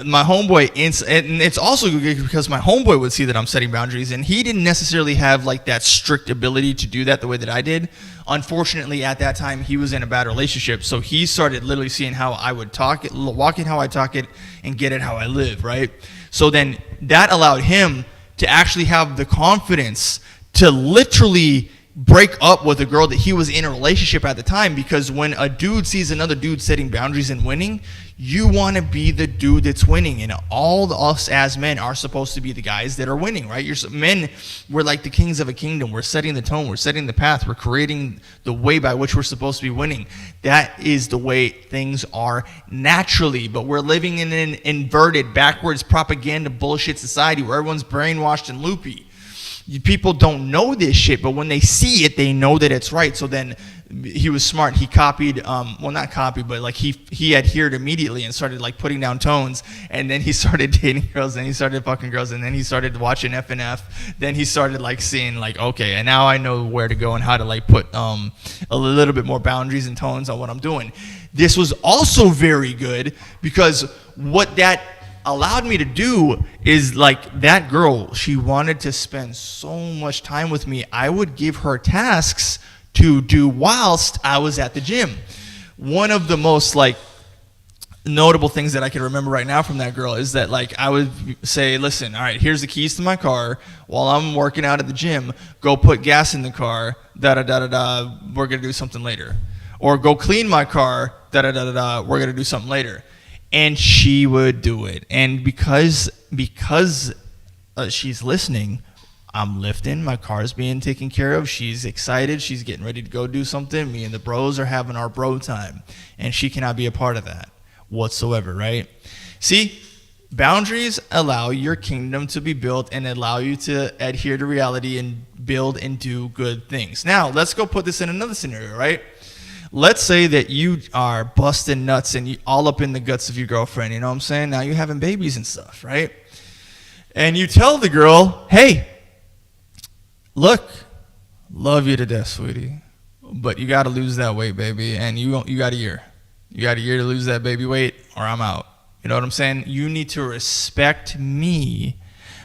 Speaker 2: my homeboy, and it's also good because my homeboy would see that I'm setting boundaries, and he didn't necessarily have like that strict ability to do that the way that I did. Unfortunately, at that time, he was in a bad relationship, so he started literally seeing how I would talk it, walk it how I talk it, and get it how I live, right? So then that allowed him to actually have the confidence to literally break up with a girl that he was in a relationship at the time, because when a dude sees another dude setting boundaries and winning, you want to be the dude that's winning. And all of us as men are supposed to be the guys that are winning, right? Men, we're like the kings of a kingdom. We're setting the tone. We're setting the path. We're creating the way by which we're supposed to be winning. That is the way things are naturally. But we're living in an inverted, backwards, propaganda bullshit society where everyone's brainwashed and loopy. People don't know this shit, but when they see it, they know that it's right. So then he was smart. He copied, well, not copied, but like he adhered immediately and started like putting down tones. And then he started dating girls, and he started fucking girls, and then he started watching FNF. Then he started like seeing like, okay, and now I know where to go and how to like put a little bit more boundaries and tones on what I'm doing. This was also very good because what that allowed me to do is, like, that girl, she wanted to spend so much time with me. I would give her tasks to do whilst I was at the gym. One of the most like notable things that I can remember right now from that girl is that, like, I would say, listen, all right, here's the keys to my car. While I'm working out at the gym, go put gas in the car, da-da-da-da-da, we're going to do something later. Or go clean my car, da-da-da-da-da, we're going to do something later. And she would do it. And because she's listening, I'm lifting, my car's being taken care of, she's excited, she's getting ready to go do something, me and the bros are having our bro time, and she cannot be a part of that whatsoever, right? See, boundaries allow your kingdom to be built and allow you to adhere to reality and build and do good things. Now, let's go put this in another scenario, right? Let's say that you are busting nuts and you all up in the guts of your girlfriend, you know what I'm saying? Now you're having babies and stuff, right? And you tell the girl, hey, look, love you to death, sweetie, but you got to lose that weight, baby, and you got a year. You got a year to lose that baby weight or I'm out. You know what I'm saying? You need to respect me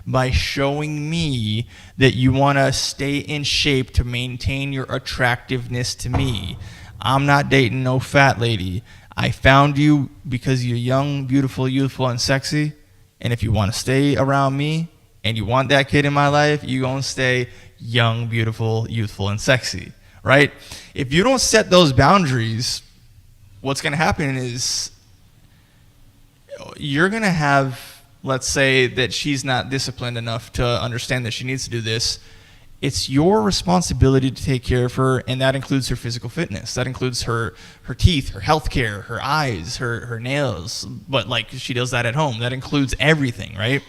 Speaker 2: by showing me that you want to stay in shape to maintain your attractiveness to me. I'm not dating no fat lady. I found you because you're young, beautiful, youthful, and sexy. And if you want to stay around me and you want that kid in my life, you're going to stay young, beautiful, youthful, and sexy, right? If you don't set those boundaries, what's going to happen is you're going to have, let's say that she's not disciplined enough to understand that she needs to do this. It's your responsibility to take care of her, and that includes her physical fitness. That includes her teeth, her health care, her eyes, her nails. But, like, she does that at home. That includes everything, right?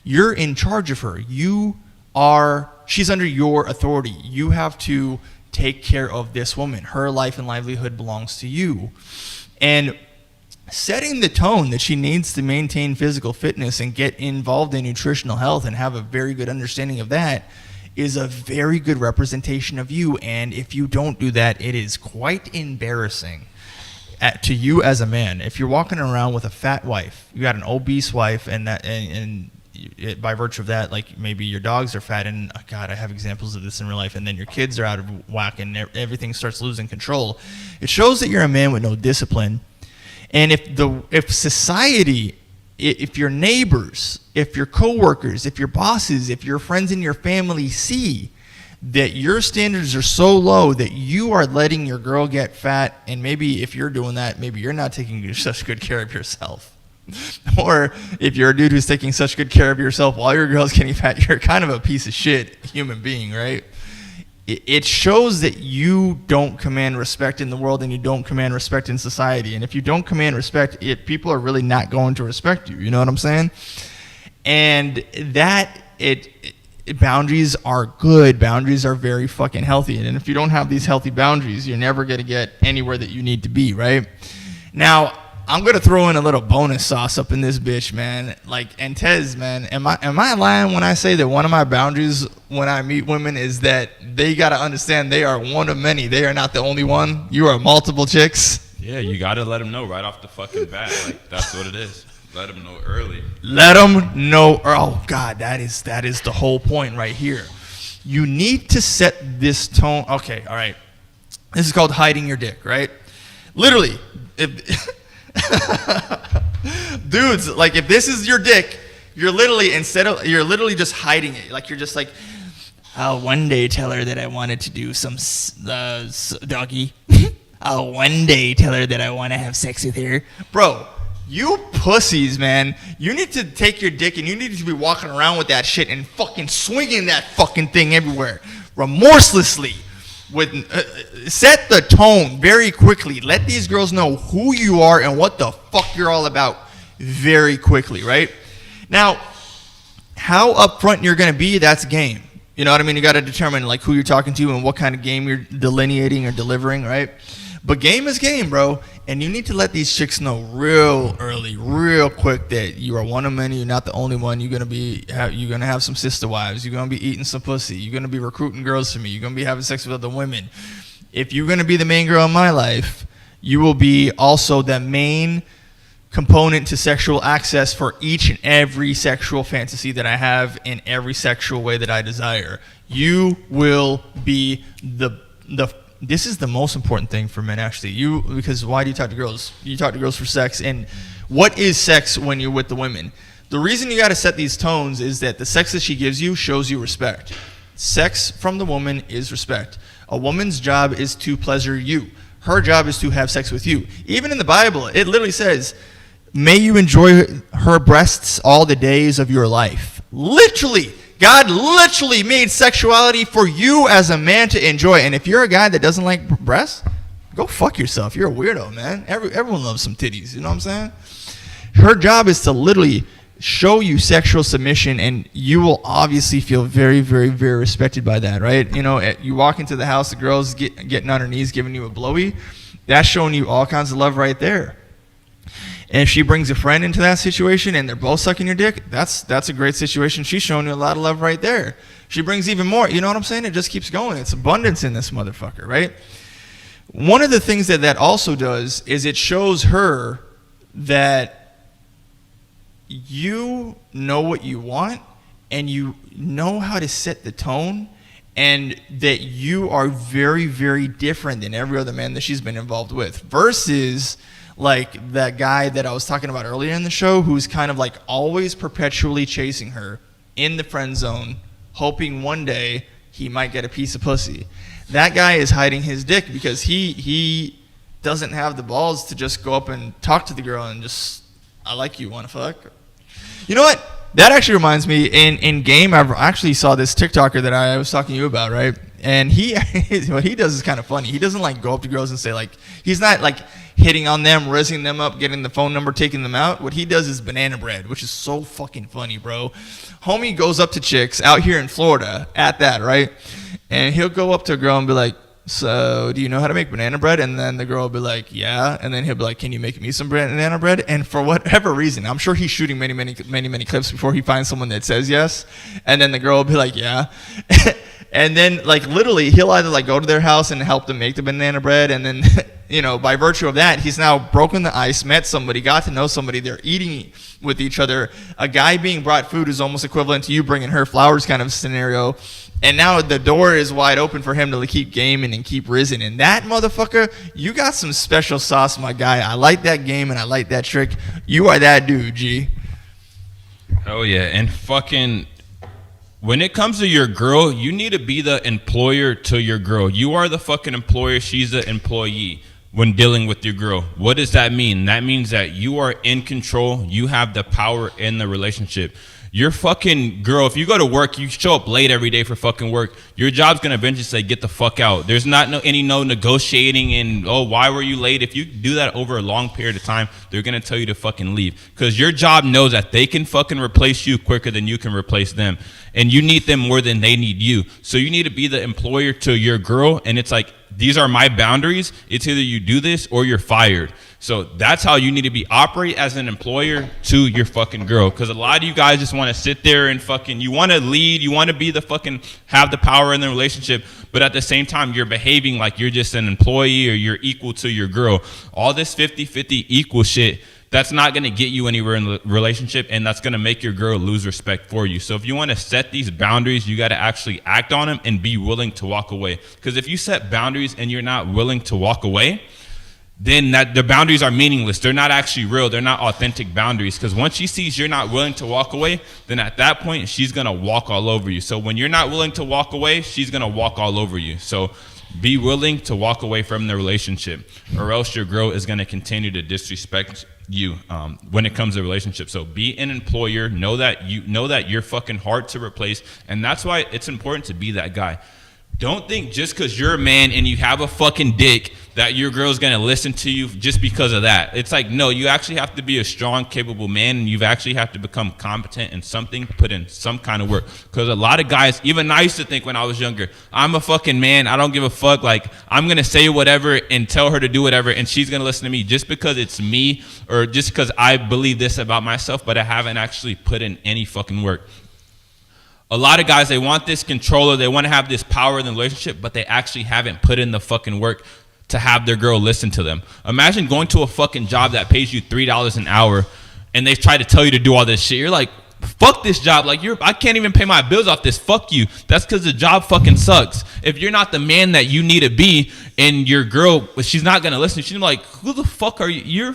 Speaker 2: You're in charge of her. She's under your authority. You have to take care of this woman. Her life and livelihood belongs to you. And setting the tone that she needs to maintain physical fitness and get involved in nutritional health and have a very good understanding of that is a very good representation of you. And if you don't do that, it is quite embarrassing to you as a man. If you're walking around with a fat wife, you got an obese wife, and by virtue of that, like, maybe your dogs are fat, and God, I have examples of this in real life, and then your kids are out of whack and everything starts losing control. It shows that you're a man with no discipline. And if society, if your neighbors, if your coworkers, if your bosses, if your friends and your family see that your standards are so low that you are letting your girl get fat, and maybe if you're doing that, maybe you're not taking such good care of yourself. Or if you're a dude who's taking such good care of yourself while your girl's getting fat, you're kind of a piece of shit human being, right? It shows that you don't command respect in the world and you don't command respect in society. And if you don't command respect, people are really not going to respect you. You know what I'm saying? And boundaries are good. Boundaries are very fucking healthy. And if you don't have these healthy boundaries, you're never going to get anywhere that you need to be, right? Now, I'm going to throw in a little bonus sauce up in this bitch, man. Like, and Tez, man, am I lying when I say that one of my boundaries when I meet women is that they got to understand they are one of many. They are not the only one. You are multiple chicks.
Speaker 1: Yeah, you got to let them know right off the fucking bat. Like, that's what it is. Let them know early.
Speaker 2: Let them know. Oh, God, that is the whole point right here. You need to set this tone. Okay, all right. This is called hiding your dick, right? Literally, dudes, like, if this is your dick, you're literally just hiding it. Like, you're just like, I'll one day tell her that I wanted to do some doggy. I'll one day tell her that I want to have sex with her. Bro, you pussies, man. You need to take your dick and you need to be walking around with that shit and fucking swinging that fucking thing everywhere. Remorselessly. Set the tone very quickly. Let these girls know who you are and what the fuck you're all about very quickly, right? Now, how upfront you're going to be, that's game. You know what I mean? You got to determine like who you're talking to and what kind of game you're delineating or delivering, right? But game is game, bro. And you need to let these chicks know real early, real quick that you are one of many. You're not the only one. You're gonna have some sister wives. You're gonna be eating some pussy. You're gonna be recruiting girls for me. You're gonna be having sex with other women. If you're gonna be the main girl in my life, you will be also the main component to sexual access for each and every sexual fantasy that I have in every sexual way that I desire. You will be the this is the most important thing for men, actually. Because why do you talk to girls? You talk to girls for sex. And what is sex when you're with the women? The reason you got to set these tones is that the sex that she gives you shows you respect. Sex from the woman is respect. A woman's job is to pleasure you. Her job is to have sex with you. Even in the Bible, it literally says, may you enjoy her breasts all the days of your life. Literally. God literally made sexuality for you as a man to enjoy. And if you're a guy that doesn't like breasts, go fuck yourself. You're a weirdo, man. Everyone loves some titties. You know what I'm saying? Her job is to literally show you sexual submission, and you will obviously feel very, very, very respected by that, right? You know, you walk into the house, the girl's getting on her knees, giving you a blowy. That's showing you all kinds of love right there. And if she brings a friend into that situation and they're both sucking your dick, that's a great situation. She's showing you a lot of love right there. She brings even more. You know what I'm saying? It just keeps going. It's abundance in this motherfucker, right? One of the things that also does is it shows her that you know what you want and you know how to set the tone, and that you are very, very different than every other man that she's been involved with, versus like that guy that I was talking about earlier in the show, who's kind of like always perpetually chasing her in the friend zone, hoping one day he might get a piece of pussy. That guy is hiding his dick because he doesn't have the balls to just go up and talk to the girl and just, I like you, want to fuck? You know what? That actually reminds me, in game, I actually saw this TikToker that I was talking to you about, right? And what he does is kind of funny. He doesn't like go up to girls and say like, he's not like hitting on them, raising them up, getting the phone number, taking them out. What he does is banana bread, which is so fucking funny, bro. Homie goes up to chicks out here in Florida at that, right? And he'll go up to a girl and be like, so do you know how to make banana bread? And then the girl will be like, yeah. And then he'll be like, can you make me some banana bread? And for whatever reason, I'm sure he's shooting many clips before he finds someone that says yes. And then the girl will be like, yeah. And then like literally he'll either like go to their house and help them make the banana bread, and then you know, by virtue of that, he's now broken the ice, met somebody, got to know somebody, they're eating with each other. A guy being brought food is almost equivalent to you bringing her flowers kind of scenario. And now the door is wide open for him to keep gaming and keep risen. And that motherfucker, you got some special sauce, my guy. I like that game and I like that trick. You are that dude, G.
Speaker 1: Oh yeah, and fucking when it comes to your girl, you need to be the employer to your girl. You are the fucking employer, she's the employee when dealing with your girl. What does that mean? That means that you are in control. You have the power in the relationship. Your fucking girl, if you go to work, you show up late every day for fucking work, your job's going to eventually say, get the fuck out. There's not no negotiating and, oh, why were you late? If you do that over a long period of time, they're going to tell you to fucking leave. Because your job knows that they can fucking replace you quicker than you can replace them. And you need them more than they need you. So you need to be the employer to your girl. And it's like, these are my boundaries. It's either you do this or you're fired. So that's how you need to be. Operate as an employer to your fucking girl. Because a lot of you guys just want to sit there and fucking, you want to lead, you want to be the fucking, have the power in the relationship, but at the same time, you're behaving like you're just an employee or you're equal to your girl. All this 50-50 equal shit, that's not going to get you anywhere in the relationship, and that's going to make your girl lose respect for you. So if you want to set these boundaries, you got to actually act on them and be willing to walk away. Because if you set boundaries and you're not willing to walk away, then that the boundaries are meaningless. They're not actually real. They're not authentic boundaries. Because once she sees you're not willing to walk away, then at that point, she's going to walk all over you. So when you're not willing to walk away, she's going to walk all over you. So be willing to walk away from the relationship, or else your girl is going to continue to disrespect you when it comes to relationships. So be an employer. Know that you're fucking hard to replace. And that's why it's important to be that guy. Don't think just because you're a man and you have a fucking dick that your girl's going to listen to you just because of that. It's like, no, you actually have to be a strong, capable man, and you actually have to become competent in something, put in some kind of work. Because a lot of guys, even I used to think when I was younger, I'm a fucking man, I don't give a fuck, like, I'm going to say whatever and tell her to do whatever, and she's going to listen to me just because it's me, or just because I believe this about myself, but I haven't actually put in any fucking work. A lot of guys, they want this controller, they want to have this power in the relationship, but they actually haven't put in the fucking work to have their girl listen to them. Imagine going to a fucking job that pays you $3 an hour and they try to tell you to do all this shit. You're like, fuck this job. Like, I can't even pay my bills off this. Fuck you. That's because the job fucking sucks. If you're not the man that you need to be, and your girl, she's not going to listen. She's like, who the fuck are you? You're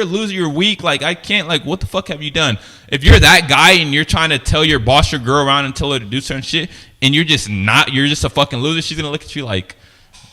Speaker 1: a loser. You're weak. Like, I can't, like, what the fuck have you done? If you're that guy and you're trying to tell your boss, your girl around and tell her to do certain shit, and you're just a fucking loser, she's going to look at you like,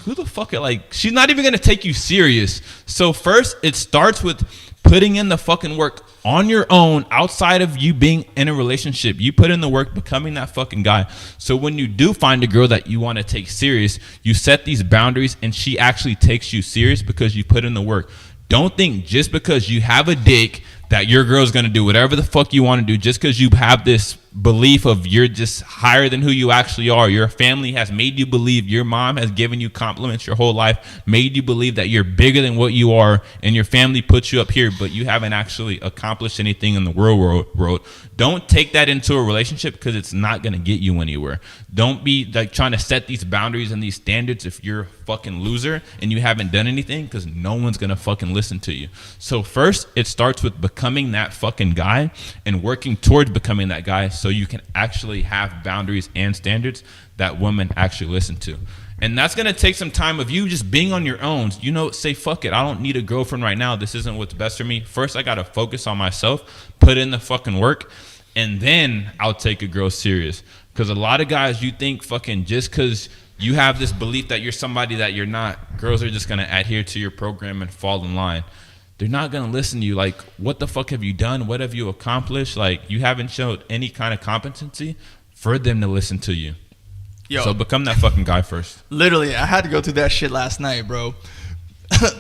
Speaker 1: who the fuck? Like, she's not even going to take you serious. So first, it starts with putting in the fucking work on your own outside of you being in a relationship. You put in the work becoming that fucking guy. So when you do find a girl that you want to take serious, you set these boundaries and she actually takes you serious because you put in the work. Don't think just because you have a dick that your girl's going to do whatever the fuck you want to do just because you have this belief of you're just higher than who you actually are. Your family has made you believe, your mom has given you compliments your whole life, made you believe that you're bigger than what you are, and your family puts you up here, but you haven't actually accomplished anything in the real world. Don't take that into a relationship because it's not going to get you anywhere. Don't be like trying to set these boundaries and these standards if you're a fucking loser and you haven't done anything, because no one's going to fucking listen to you. So first, it starts with becoming that fucking guy and working towards becoming that guy so you can actually have boundaries and standards that women actually listen to. And that's going to take some time of you just being on your own. You know, say, fuck it. I don't need a girlfriend right now. This isn't what's best for me. First, I got to focus on myself, put in the fucking work, and then I'll take a girl serious. Because a lot of guys, you think fucking just because you have this belief that you're somebody that you're not, girls are just going to adhere to your program and fall in line. They're not going to listen to you. Like, what the fuck have you done? What have you accomplished? Like, you haven't showed any kind of competency for them to listen to you. Yo, so become that fucking guy first.
Speaker 2: Literally, I had to go through that shit last night, bro.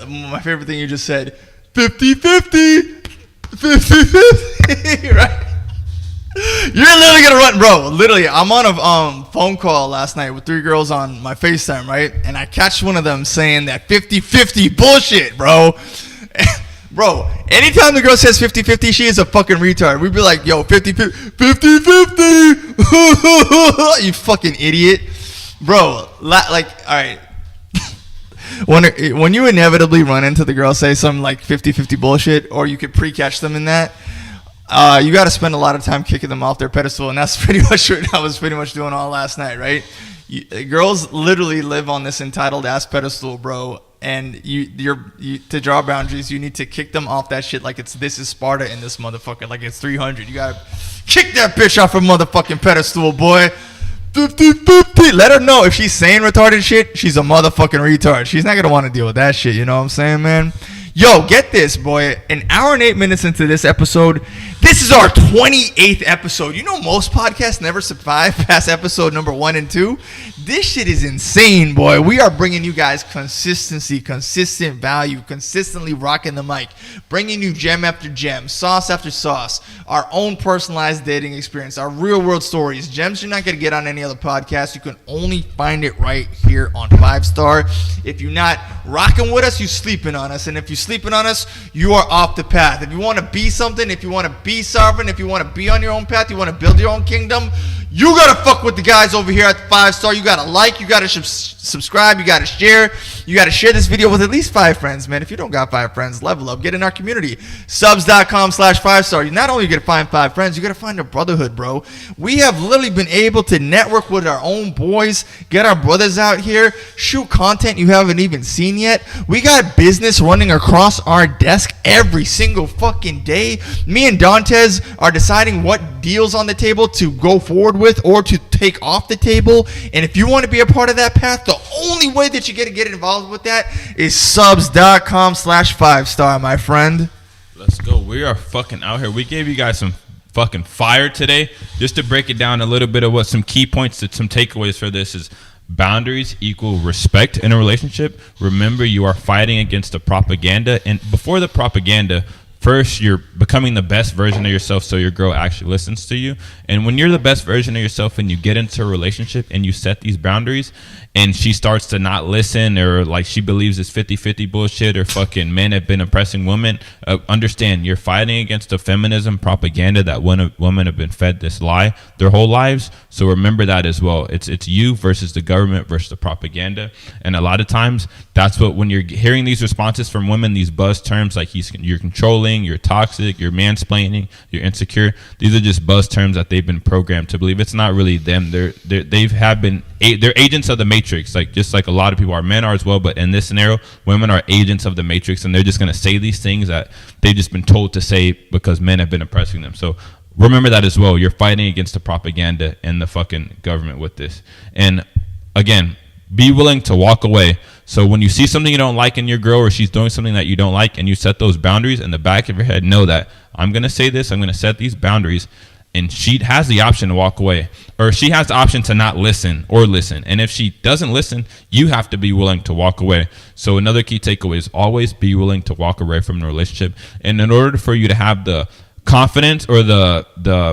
Speaker 2: My favorite thing you just said, 50-50, 50-50, right? You're literally going to run, bro. Literally, I'm on a phone call last night with 3 girls on my FaceTime, right? And I catch one of them saying that 50-50 bullshit, bro. Bro, anytime the girl says 50-50, she is a fucking retard. We'd be like, yo, 50-50, 50-50. You fucking idiot. Bro, like, all right. When you inevitably run into the girl say some like 50-50 bullshit, or you could pre-catch them in that, you got to spend a lot of time kicking them off their pedestal. And that's pretty much what I was pretty much doing all last night, right? Girls literally live on this entitled ass pedestal, bro. And you to draw boundaries, you need to kick them off that shit like this is Sparta in this motherfucker, like it's 300. You gotta kick that bitch off her motherfucking pedestal, boy. 50-50. Let her know if she's saying retarded shit, she's a motherfucking retard. She's not gonna want to deal with that shit. You know what I'm saying, man? Yo, get this, boy. An hour and 8 minutes into this episode, this is our 28th episode. You know most podcasts never survive past episode number 1 and 2. This shit is insane, boy. We are bringing you guys consistency, consistent value, consistently rocking the mic, bringing you gem after gem, sauce after sauce, our own personalized dating experience, our real world stories, gems you're not going to get on any other podcast. You can only find it right here on 5 Star. If you're not rocking with us, you're sleeping on us. And if you're sleeping on us, you are off the path. If you want to be something, if you want to be sovereign, if you want to be on your own path, you want to build your own kingdom, you got to fuck with the guys over here at 5 Star. You got to like, you got to subscribe, you got to share. You got to share this video with at least 5 friends, man. If you don't got 5 friends, level up. Get in our community. Subs.com/5star. You not only get to find 5 friends, you got to find a brotherhood, bro. We have literally been able to network with our own boys, get our brothers out here, shoot content you haven't even seen yet. We got business running across our desk every single fucking day. Me and Dantes are deciding what deals on the table to go forward with or to take off the table. And if you want to be a part of that path, the only way that you get to get involved with that is subs.com/5star, my friend.
Speaker 1: Let's go. We are fucking out here. We gave you guys some fucking fire today. Just to break it down a little bit of what some key points, that some takeaways for this is: boundaries equal respect in a relationship. Remember, you are fighting against the propaganda. And before the propaganda, first, you're becoming the best version of yourself so your girl actually listens to you. And when you're the best version of yourself and you get into a relationship and you set these boundaries and she starts to not listen, or like she believes it's 50-50 bullshit, or fucking men have been oppressing women, understand you're fighting against the feminism propaganda that women have been fed this lie their whole lives. So remember that as well. It's you versus the government versus the propaganda. And a lot of times that's what, when you're hearing these responses from women, these buzz terms like you're controlling, you're toxic, you're mansplaining, you're insecure, these are just buzz terms that they've been programmed to believe. It's not really them. They're agents of the matrix, like just like a lot of people are. Men are as well, but in this scenario, women are agents of the matrix, and they're just going to say these things that they've just been told to say because men have been oppressing them. So remember that as well. You're fighting against the propaganda and the fucking government with this. And again, be willing to walk away. So when you see something you don't like in your girl, or she's doing something that you don't like, and you set those boundaries in the back of your head, know that I'm going to say this, I'm going to set these boundaries, and she has the option to walk away, or she has the option to not listen or listen. And if she doesn't listen, you have to be willing to walk away. So another key takeaway is always be willing to walk away from the relationship. And in order for you to have the confidence or the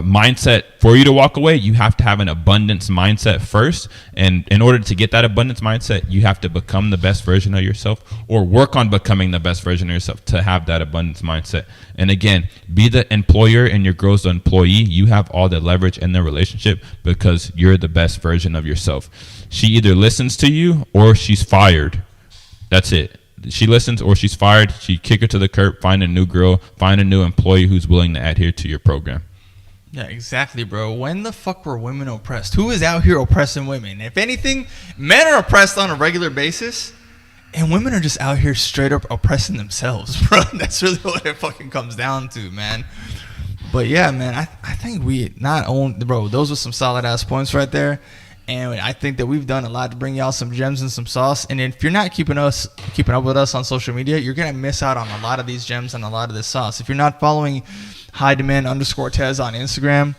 Speaker 1: mindset for you to walk away, you have to have an abundance mindset first. And in order to get that abundance mindset, you have to become the best version of yourself, or work on becoming the best version of yourself to have that abundance mindset. And again, be the employer and your girl's the employee. You have all the leverage in the relationship because you're the best version of yourself. She either listens to you or she's fired. That's it. She listens or she's fired. She kick her to the curb, find a new girl, find a new employee who's willing to adhere to your program.
Speaker 2: Yeah, exactly, bro. When the fuck were women oppressed? Who is out here oppressing women? If anything, men are oppressed on a regular basis, and women are just out here straight up oppressing themselves, bro. That's really what it fucking comes down to, man. But yeah, man, I think we not only, bro, those were some solid ass points right there. And I think that we've done a lot to bring y'all some gems and some sauce. And if you're not keeping up with us on social media, you're going to miss out on a lot of these gems and a lot of this sauce. If you're not following _Tez on Instagram,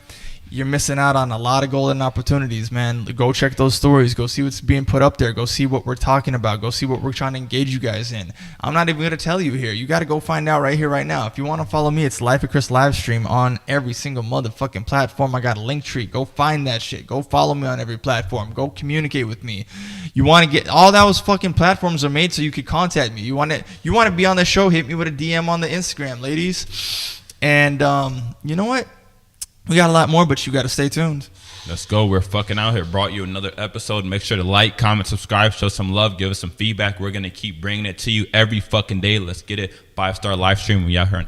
Speaker 2: you're missing out on a lot of golden opportunities, man. Go check those stories. Go see what's being put up there. Go see what we're talking about. Go see what we're trying to engage you guys in. I'm not even going to tell you here. You got to go find out right here, right now. If you want to follow me, it's Life of Chris Livestream on every single motherfucking platform. I got a link tree. Go find that shit. Go follow me on every platform. Go communicate with me. You want to get all those fucking platforms are made so you could contact me. You want to be on the show? Hit me with a DM on the Instagram, ladies. And you know what? We got a lot more, but you got to stay tuned.
Speaker 1: Let's go. We're fucking out here. Brought you another episode. Make sure to like, comment, subscribe, show some love, give us some feedback. We're going to keep bringing it to you every fucking day. Let's get it. 5-star live stream. We out here.